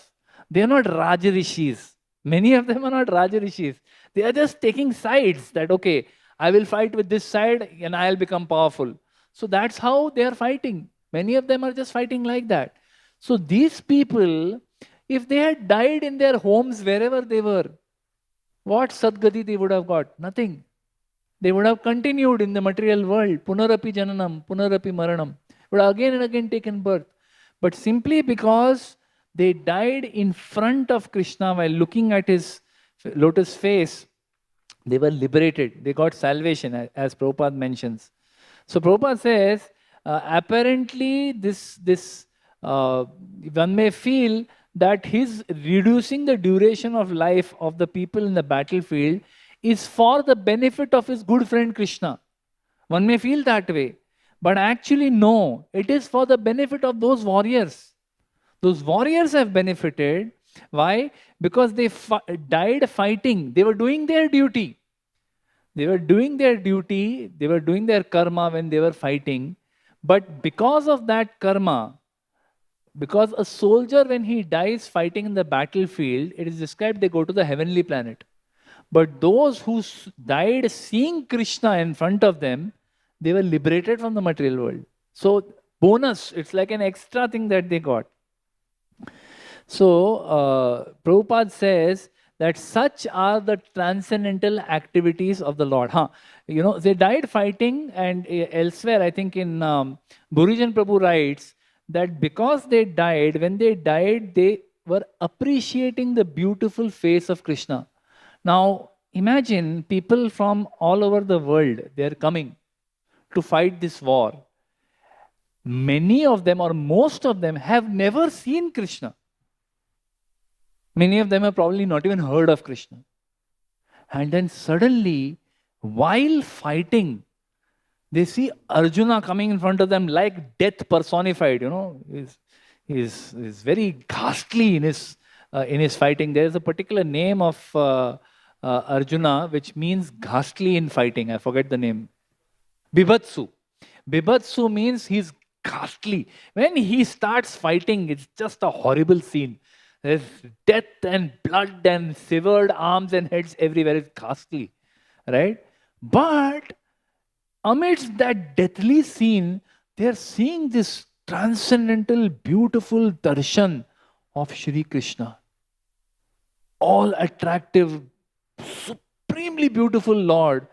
They are not Rajarishis. Many of them are not Rajarishis. They are just taking sides that, okay, I will fight with this side and I'll become powerful. So that's how they are fighting. Many of them are just fighting like that. So these people, if they had died in their homes wherever they were, what Sadgati they would have got? Nothing. They would have continued in the material world. Punarapi Jananam, Punarapi Maranam. Would have again and again taken birth. But simply because they died in front of Krishna while looking at his lotus face, they were liberated. They got salvation, as Prabhupada mentions. So Prabhupada says, apparently one may feel that his reducing the duration of life of the people in the battlefield is for the benefit of his good friend Krishna. One may feel that way. But actually no, it is for the benefit of those warriors. Those warriors have benefited. Why? Because they died fighting. They were doing their duty. They were doing their duty. They were doing their karma when they were fighting. But because of that karma, because a soldier, when he dies fighting in the battlefield, it is described they go to the heavenly planet. But those who died seeing Krishna in front of them, they were liberated from the material world. So bonus, it's like an extra thing that they got. So Prabhupada says that such are the transcendental activities of the Lord. They died fighting, and elsewhere, I think in Burijan Prabhu writes that because they died, when they died, they were appreciating the beautiful face of Krishna. Now, imagine people from all over the world, they are coming to fight this war. Many of them, or most of them, have never seen Krishna. Many of them have probably not even heard of Krishna. And then suddenly, while fighting, they see Arjuna coming in front of them like death personified. He's very ghastly in his fighting. There is a particular name of Arjuna which means ghastly in fighting. I forget the name. Bibhatsu. Bibhatsu means he's ghastly. When he starts fighting, it's just a horrible scene. There's death and blood and severed arms and heads everywhere. It's ghastly, right? But amidst that deathly scene, they're seeing this transcendental, beautiful darshan of Shri Krishna. All attractive, supremely beautiful Lord.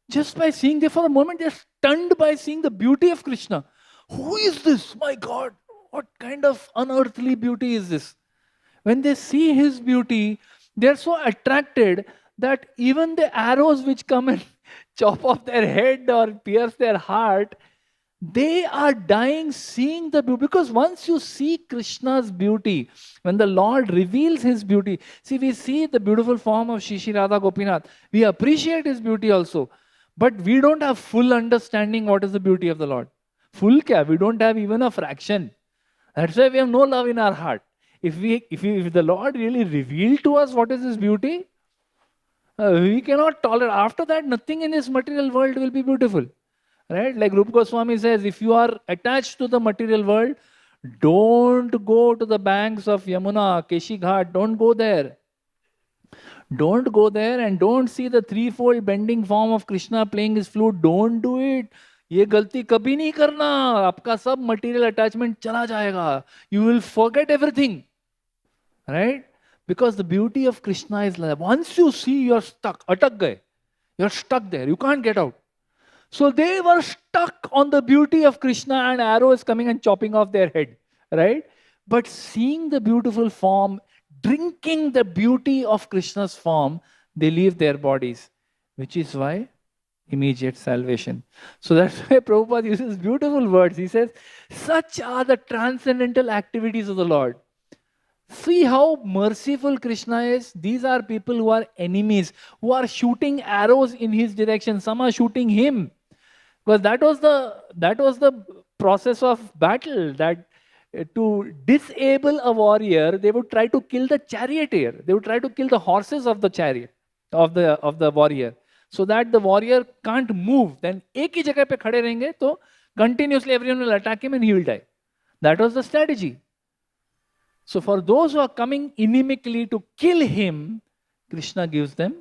Just by seeing, there for a moment, they're stunned by seeing the beauty of Krishna. Who is this? My God, what kind of unearthly beauty is this? When they see his beauty, they're so attracted that even the arrows which come and chop off their head or pierce their heart, They are dying seeing the beauty. Because once you see Krishna's beauty, when the Lord reveals His beauty, see, we see the beautiful form of Shri Radha Gopinath. We appreciate His beauty also. But we don't have full understanding what is the beauty of the Lord. Full kya? We don't have even a fraction. That's why we have no love in our heart. If the Lord really revealed to us what is His beauty, we cannot tolerate. After that, nothing in this material world will be beautiful. Right? Like Rupa Goswami says, if you are attached to the material world, don't go to the banks of Yamuna, Keshi Ghat, don't go there. Don't go there and don't see the threefold bending form of Krishna playing his flute. Don't do it. ये गलती कभी नहीं करना. आपका सब material attachment चला जाएगा. You will forget everything. Right? Because the beauty of Krishna is like, once you see, you're stuck. अटक गए. You're stuck there. You can't get out. So they were stuck on the beauty of Krishna, and arrow is coming and chopping off their head. Right? But seeing the beautiful form, drinking the beauty of Krishna's form, they leave their bodies. Which is why? Immediate salvation. So that's why Prabhupada uses beautiful words. He says, such are the transcendental activities of the Lord. See how merciful Krishna is. These are people who are enemies, who are shooting arrows in his direction. Some are shooting him. Because that was the process of battle, that to disable a warrior, they would try to kill the charioteer. They would try to kill the horses of the chariot, of the warrior, so that the warrior can't move. Then एक ही जगह पे खड़े रहेंगे, तो continuously everyone will attack him and he will die. That was the strategy. So for those who are coming inimically to kill him, Krishna gives them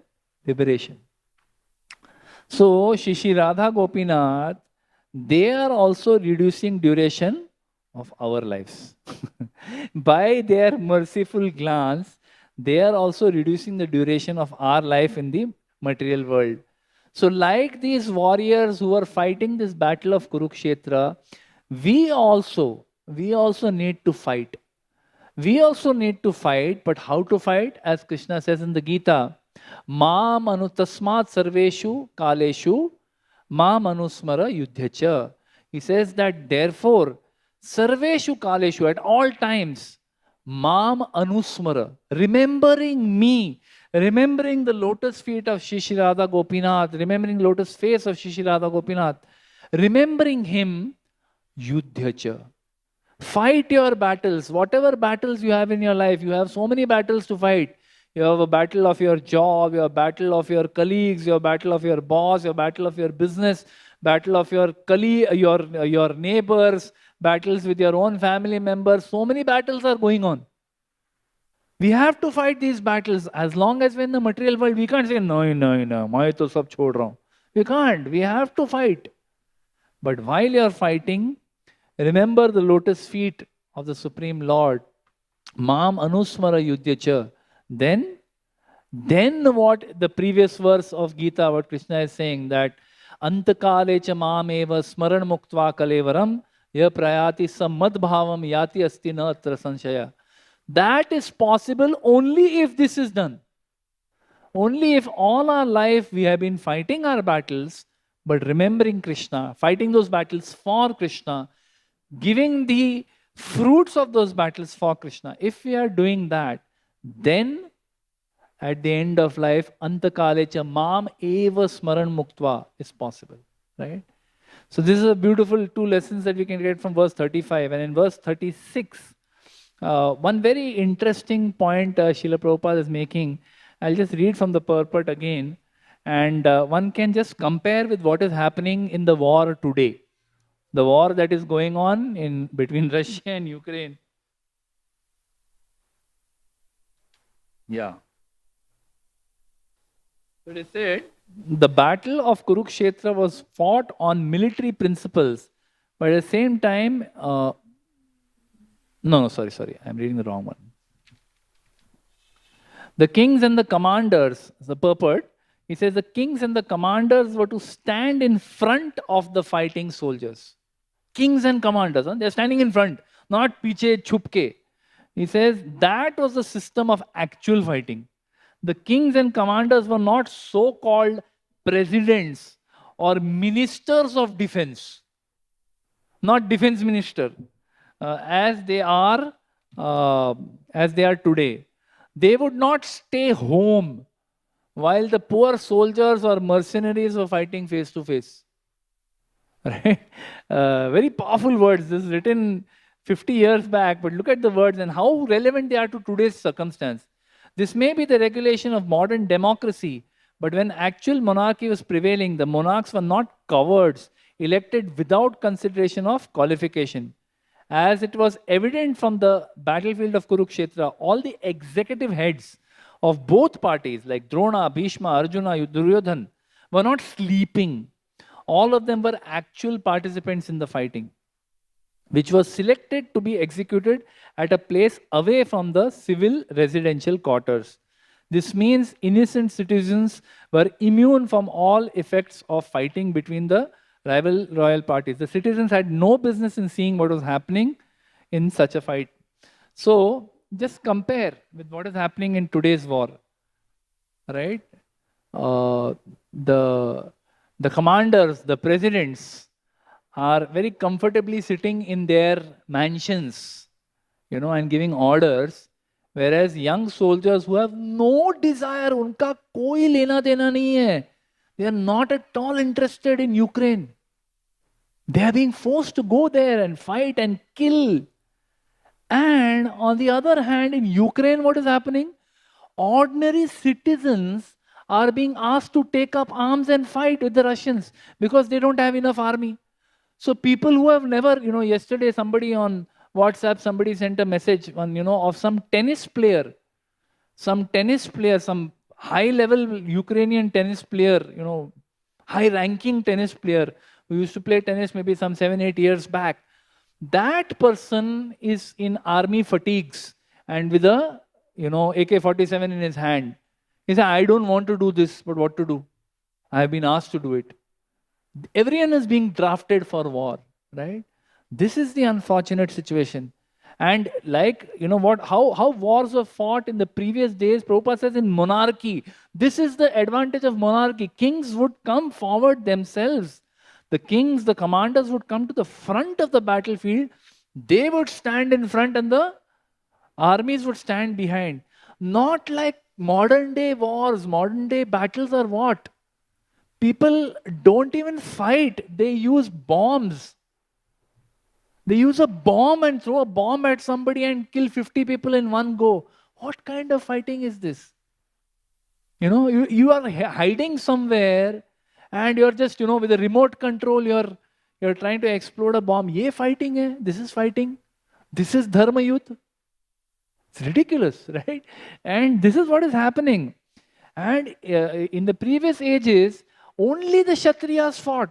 liberation. So Shri Radha Gopinath, they are also reducing duration of our lives. By their merciful glance, they are also reducing the duration of our life in the material world. So like these warriors who are fighting this battle of Kurukshetra, we also need to fight. We also need to fight, but how to fight? As Krishna says in the Gita, Mam anutasmat sarveshu kaleshu mam anusmara yudhyacha. He says that therefore, sarveshu kaleshu, at all times, mam anusmara, remembering me, remembering the lotus feet of Shri Radha Gopinath, remembering lotus face of Shri Radha Gopinath, remembering him, yudhyacha. Fight your battles, whatever battles you have in your life. You have so many battles to fight. You have a battle of your job, your battle of your colleagues, your battle of your boss, your battle of your business, battle of your colleague, your neighbors, battles with your own family members. So many battles are going on. We have to fight these battles. As long as we're in the material world, we can't say, no, main to sab chhod raha hu. We can't. We have to fight. But while you're fighting, remember the lotus feet of the Supreme Lord. Mam anusmara yudhyacha. Then what the previous verse of Gita, what Krishna is saying, that antakale cha mam eva smaran muktva kalevaram ya prayati sammad bhavam yati asti na atra sanshaya. That is possible only if this is done. Only if all our life we have been fighting our battles, but remembering Krishna, fighting those battles for Krishna, giving the fruits of those battles for Krishna. If we are doing that, then at the end of life, antakalecha mam eva smaran muktva is possible. Right? So this is a beautiful two lessons that we can get from verse 35. And in verse 36, one very interesting point Srila Prabhupada is making. I'll just read from the purport again. And one can just compare with what is happening in the war today. The war that is going on between Russia and Ukraine. Yeah. So it is said, the battle of Kurukshetra was fought on military principles, but at the same time, sorry, I'm reading the wrong one. The kings and the commanders, the purport, he says the kings and the commanders were to stand in front of the fighting soldiers. Kings and commanders, they're standing in front, not piche chupke. He says that was the system of actual fighting. The kings and commanders were not so-called presidents or ministers of defense. not defense minister, as they are today. They would not stay home while the poor soldiers or mercenaries were fighting face to face. Right? Very powerful words. This is written 50 years back, but look at the words and how relevant they are to today's circumstance. This may be the regulation of modern democracy, but when actual monarchy was prevailing, the monarchs were not cowards, elected without consideration of qualification. As it was evident from the battlefield of Kurukshetra, all the executive heads of both parties, like Drona, Bhishma, Arjuna, Duryodhan, were not sleeping. All of them were actual participants in the fighting, which was selected to be executed at a place away from the civil residential quarters. This means innocent citizens were immune from all effects of fighting between the rival royal parties. The citizens had no business in seeing what was happening in such a fight. So, just compare with what is happening in today's war, right? The commanders, the presidents are very comfortably sitting in their mansions, and giving orders, whereas young soldiers who have no desire, unka koi lena dena nahi hai. They are not at all interested in Ukraine. They are being forced to go there and fight and kill. And on the other hand, in Ukraine, what is happening? Ordinary citizens are being asked to take up arms and fight with the Russians because they don't have enough army. So people who have never, yesterday somebody on WhatsApp, somebody sent a message of some tennis player, some high-level Ukrainian tennis player, high-ranking tennis player who used to play tennis maybe some 7-8 years back. That person is in army fatigues and with a, AK-47 in his hand. He said, I don't want to do this, but what to do? I have been asked to do it. Everyone is being drafted for war, right? This is the unfortunate situation. And how wars were fought in the previous days, Prabhupada says in monarchy, this is the advantage of monarchy. Kings would come forward themselves. The kings, the commanders would come to the front of the battlefield. They would stand in front and the armies would stand behind. Not like modern day wars, modern day battles are what? People don't even fight. They use bombs. They use a bomb and throw a bomb at somebody and kill 50 people in one go. What kind of fighting is this? You are hiding somewhere and you're just, with a remote control, you're trying to explode a bomb. Ye fighting hai? This is fighting. This is dharma yuddha. It's ridiculous, right? And this is what is happening. And in the previous ages, only the Kshatriyas fought.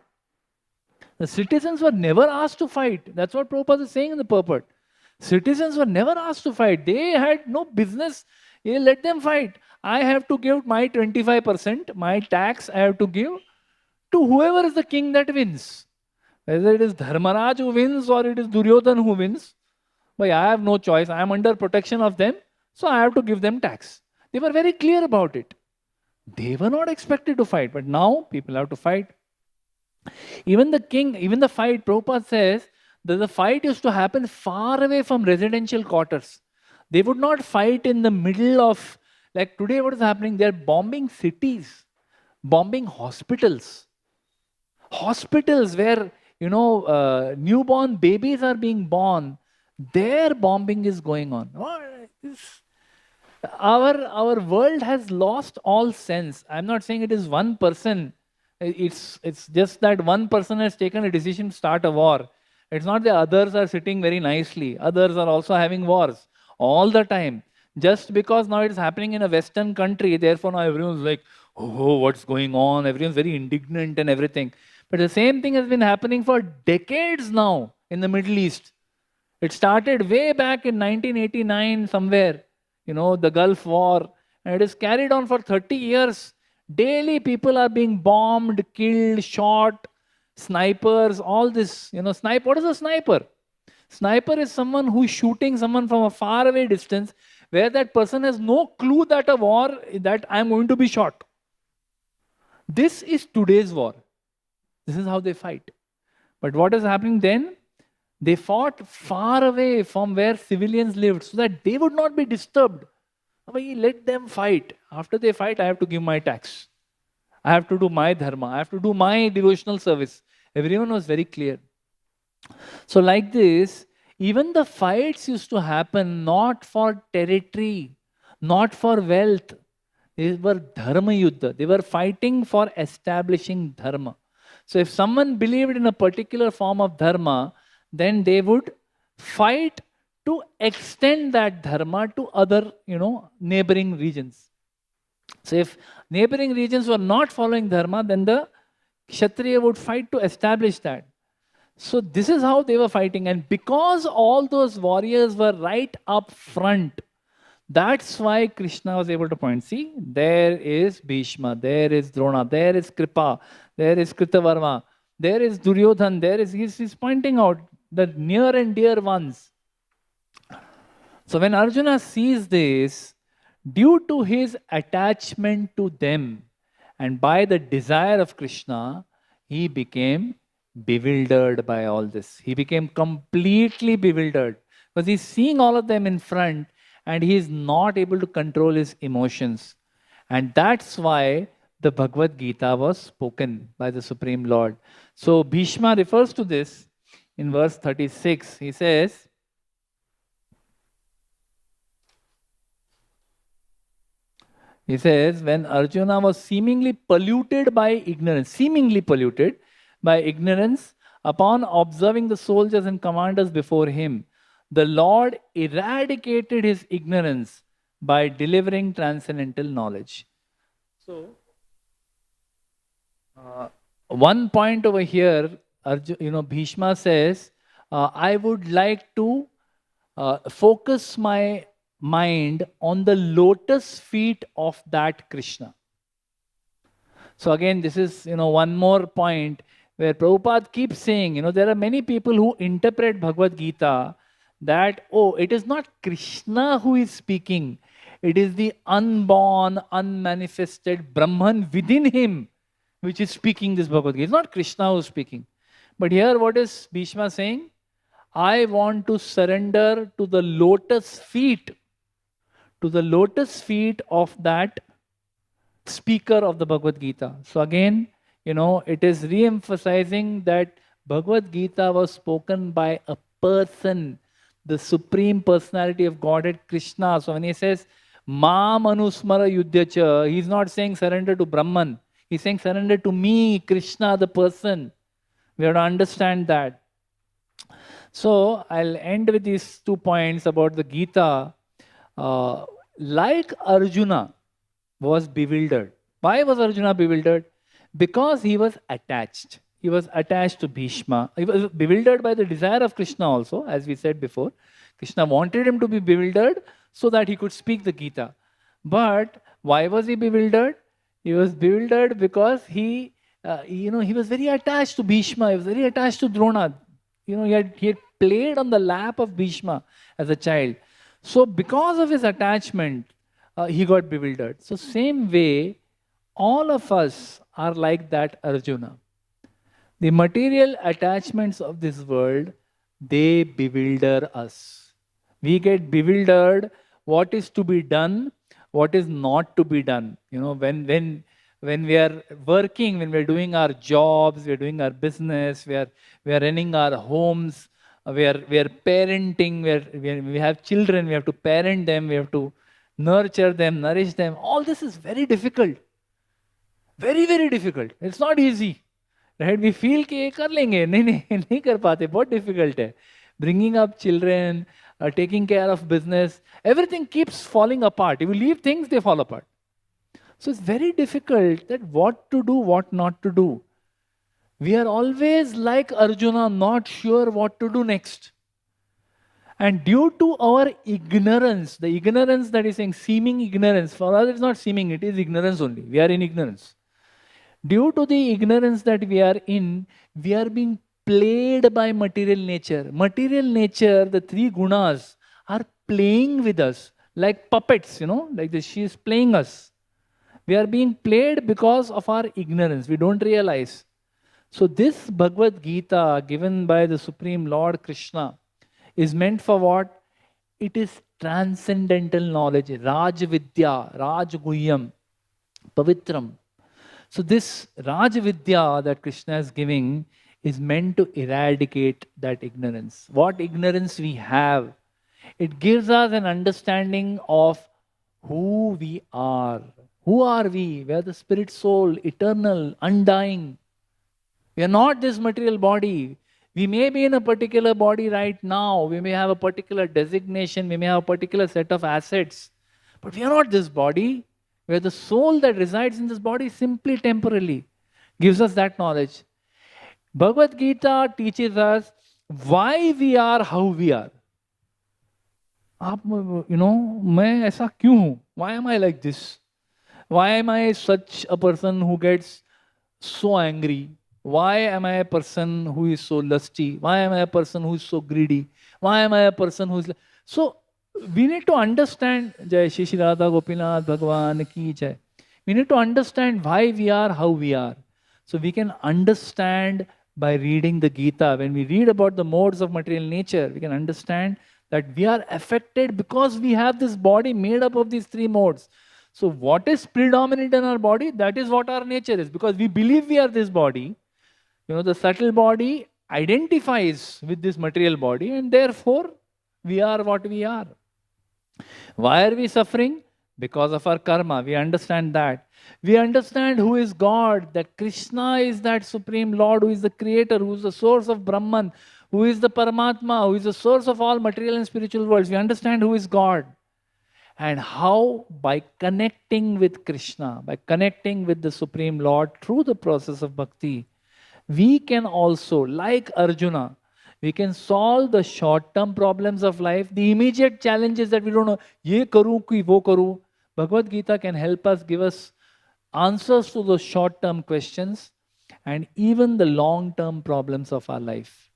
The citizens were never asked to fight. That's what Prabhupada is saying in the purport. Citizens were never asked to fight. They had no business. Let them fight. I have to give my 25%, my tax I have to give to whoever is the king that wins. Whether it is Dharmaraj who wins or it is Duryodhan who wins. But I have no choice. I am under protection of them. So I have to give them tax. They were very clear about it. They were not expected to fight. But now people have to fight. Even the fight, Prabhupada says, that the fight used to happen far away from residential quarters. They would not fight in the middle of, like today what is happening? They are bombing cities, bombing hospitals. Hospitals where, newborn babies are being born. Their bombing is going on. Our world has lost all sense. I'm not saying it is one person. It's just that one person has taken a decision to start a war. It's not the others are sitting very nicely. Others are also having wars all the time. Just because now it's happening in a Western country, therefore now everyone's like, oh, what's going on? Everyone's very indignant and everything. But the same thing has been happening for decades now in the Middle East. It started way back in 1989 somewhere, the Gulf War. And it is carried on for 30 years. Daily people are being bombed, killed, shot, snipers, all this. What is a sniper? Sniper is someone who is shooting someone from a far away distance where that person has no clue that a war, that I am going to be shot. This is today's war. This is how they fight. But what is happening then? They fought far away from where civilians lived so that they would not be disturbed. Let them fight. After they fight, I have to give my tax. I have to do my dharma. I have to do my devotional service. Everyone was very clear. So like this, even the fights used to happen not for territory, not for wealth. They were dharma yuddha. They were fighting for establishing dharma. So if someone believed in a particular form of dharma, then they would fight to extend that dharma to other, neighboring regions. So if neighboring regions were not following dharma, then the Kshatriya would fight to establish that. So this is how they were fighting. And because all those warriors were right up front, that's why Krishna was able to point. See, there is Bhishma, there is Drona, there is Kripa, there is Kritavarma, there is Duryodhan, he's pointing out the near and dear ones. So when Arjuna sees this, due to his attachment to them and by the desire of Krishna, he became bewildered by all this. He became completely bewildered because he's seeing all of them in front and he is not able to control his emotions. And that's why the Bhagavad Gita was spoken by the Supreme Lord. So Bhishma refers to this in verse 36. He says, when Arjuna was seemingly polluted by ignorance, upon observing the soldiers and commanders before him, the Lord eradicated his ignorance by delivering transcendental knowledge. So, one point over here, Bhishma says, I would like to focus my mind on the lotus feet of that Krishna. So again, this is, one more point where Prabhupada keeps saying, there are many people who interpret Bhagavad Gita that, it is not Krishna who is speaking. It is the unborn, unmanifested Brahman within him which is speaking this Bhagavad Gita. It's not Krishna who is speaking. But here what is Bhishma saying? I want to surrender to the lotus feet of that speaker of the Bhagavad Gita. So again, it is re-emphasizing that Bhagavad Gita was spoken by a person, the Supreme Personality of Godhead, Krishna. So when he says, Mam Anusmara Yudhyacha, he's not saying surrender to Brahman. He's saying surrender to me, Krishna, the person. We have to understand that. So I'll end with these 2 points about the Gita. Like Arjuna was bewildered. Why was Arjuna bewildered? Because he was attached. He was attached to Bhishma. He was bewildered by the desire of Krishna also, as we said before. Krishna wanted him to be bewildered so that he could speak the Gita. But why was he bewildered? He was bewildered because he was very attached to Bhishma. He was very attached to Drona. He had played on the lap of Bhishma as a child. So because of his attachment, he got bewildered. So same way, all of us are like that Arjuna. The material attachments of this world, they bewilder us. We get bewildered what is to be done, what is not to be done. When we are working, when we are doing our jobs, we are doing our business, we are running our homes, we are parenting, we have children, we have to parent them, we have to nurture them, nourish them. All this is very difficult. Very, very difficult. It's not easy. Right? We feel कि ये कर लेंगे, नहीं कर पाते, बहुत difficult है. Bringing up children, taking care of business, everything keeps falling apart. If you leave things, they fall apart. So it's very difficult that what to do, what not to do. We are always like Arjuna, not sure what to do next. And due to our ignorance, the ignorance that is saying seeming ignorance, for us it's not seeming, it is ignorance only. We are in ignorance. Due to the ignorance that we are in, we are being played by material nature. Material nature, the 3 gunas, are playing with us like puppets, like this. She is playing us. We are being played because of our ignorance. We don't realize. So this Bhagavad Gita given by the Supreme Lord Krishna is meant for what? It is transcendental knowledge, Raj Vidya, Raj Guhyam, Pavitram. So this Raj Vidya that Krishna is giving is meant to eradicate that ignorance. What ignorance we have, it gives us an understanding of who we are. Who are we? We are the spirit soul, eternal, undying. We are not this material body. We may be in a particular body right now. We may have a particular designation. We may have a particular set of assets. But we are not this body. We are the soul that resides in this body simply temporarily. Gives us that knowledge. Bhagavad Gita teaches us why we are how we are. मैं ऐसा क्यों हूँ? Why am I like this? Why am I such a person who gets so angry? Why am I a person who is so lusty? Why am I a person who is so greedy? Why am I a person who is... So, we need to understand, Jai Shri Radha Gopinath Bhagavan ki Jai. We need to understand why we are how we are. So, we can understand by reading the Gita. When we read about the modes of material nature, we can understand that we are affected because we have this body made up of these three modes. So, what is predominant in our body? That is what our nature is. Because we believe we are this body. The subtle body identifies with this material body and therefore we are what we are. Why are we suffering? Because of our karma. We understand that. We understand who is God, that Krishna is that Supreme Lord who is the creator, who is the source of Brahman, who is the Paramatma, who is the source of all material and spiritual worlds. We understand who is God. And how? By connecting with Krishna, by connecting with the Supreme Lord through the process of bhakti, we can also, like Arjuna, we can solve the short-term problems of life, the immediate challenges that we don't know, ye karu ki wo karu. Bhagavad Gita can help us, give us answers to those short-term questions and even the long-term problems of our life.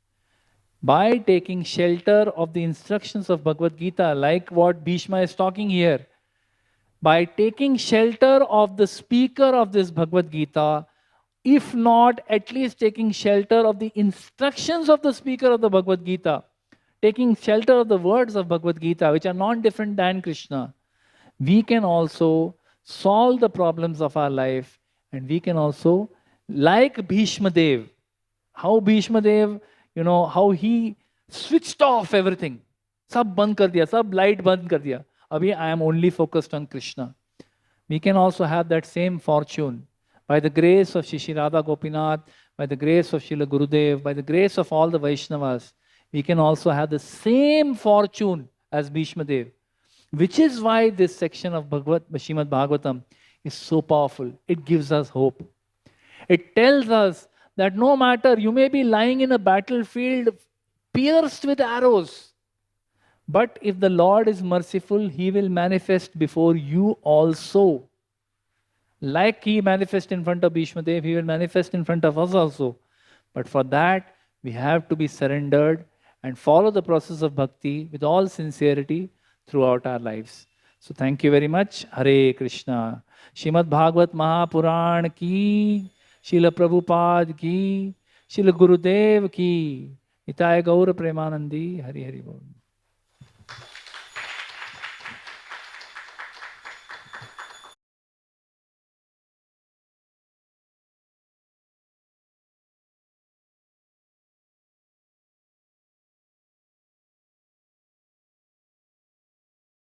By taking shelter of the instructions of Bhagavad Gita, like what Bhishma is talking here, by taking shelter of the speaker of this Bhagavad Gita, if not at least taking shelter of the instructions of the speaker of the Bhagavad Gita, taking shelter of the words of Bhagavad Gita, which are not different than Krishna, we can also solve the problems of our life, and we can also, like Bhishma Dev, how Bhishma Dev, how he switched off everything. Sab band kar diya, sab light band kar diya. Abhi I am only focused on Krishna. We can also have that same fortune. By the grace of Shri Radha Gopinath, by the grace of Srila Gurudev, by the grace of all the Vaishnavas, we can also have the same fortune as Bhishma Dev. Which is why this section of Srimad Bhagavatam is so powerful. It gives us hope. It tells us that no matter, you may be lying in a battlefield pierced with arrows, but if the Lord is merciful, He will manifest before you also. Like He manifests in front of Bhishma Dev, He will manifest in front of us also. But for that, we have to be surrendered and follow the process of bhakti with all sincerity throughout our lives. So thank you very much. Hare Krishna. Srimad Bhagavat Mahapuran ki, Srila Prabhupada ki, Srila Gurudev ki, Nitaya Gaura Premanandi, Hari Hari Bol.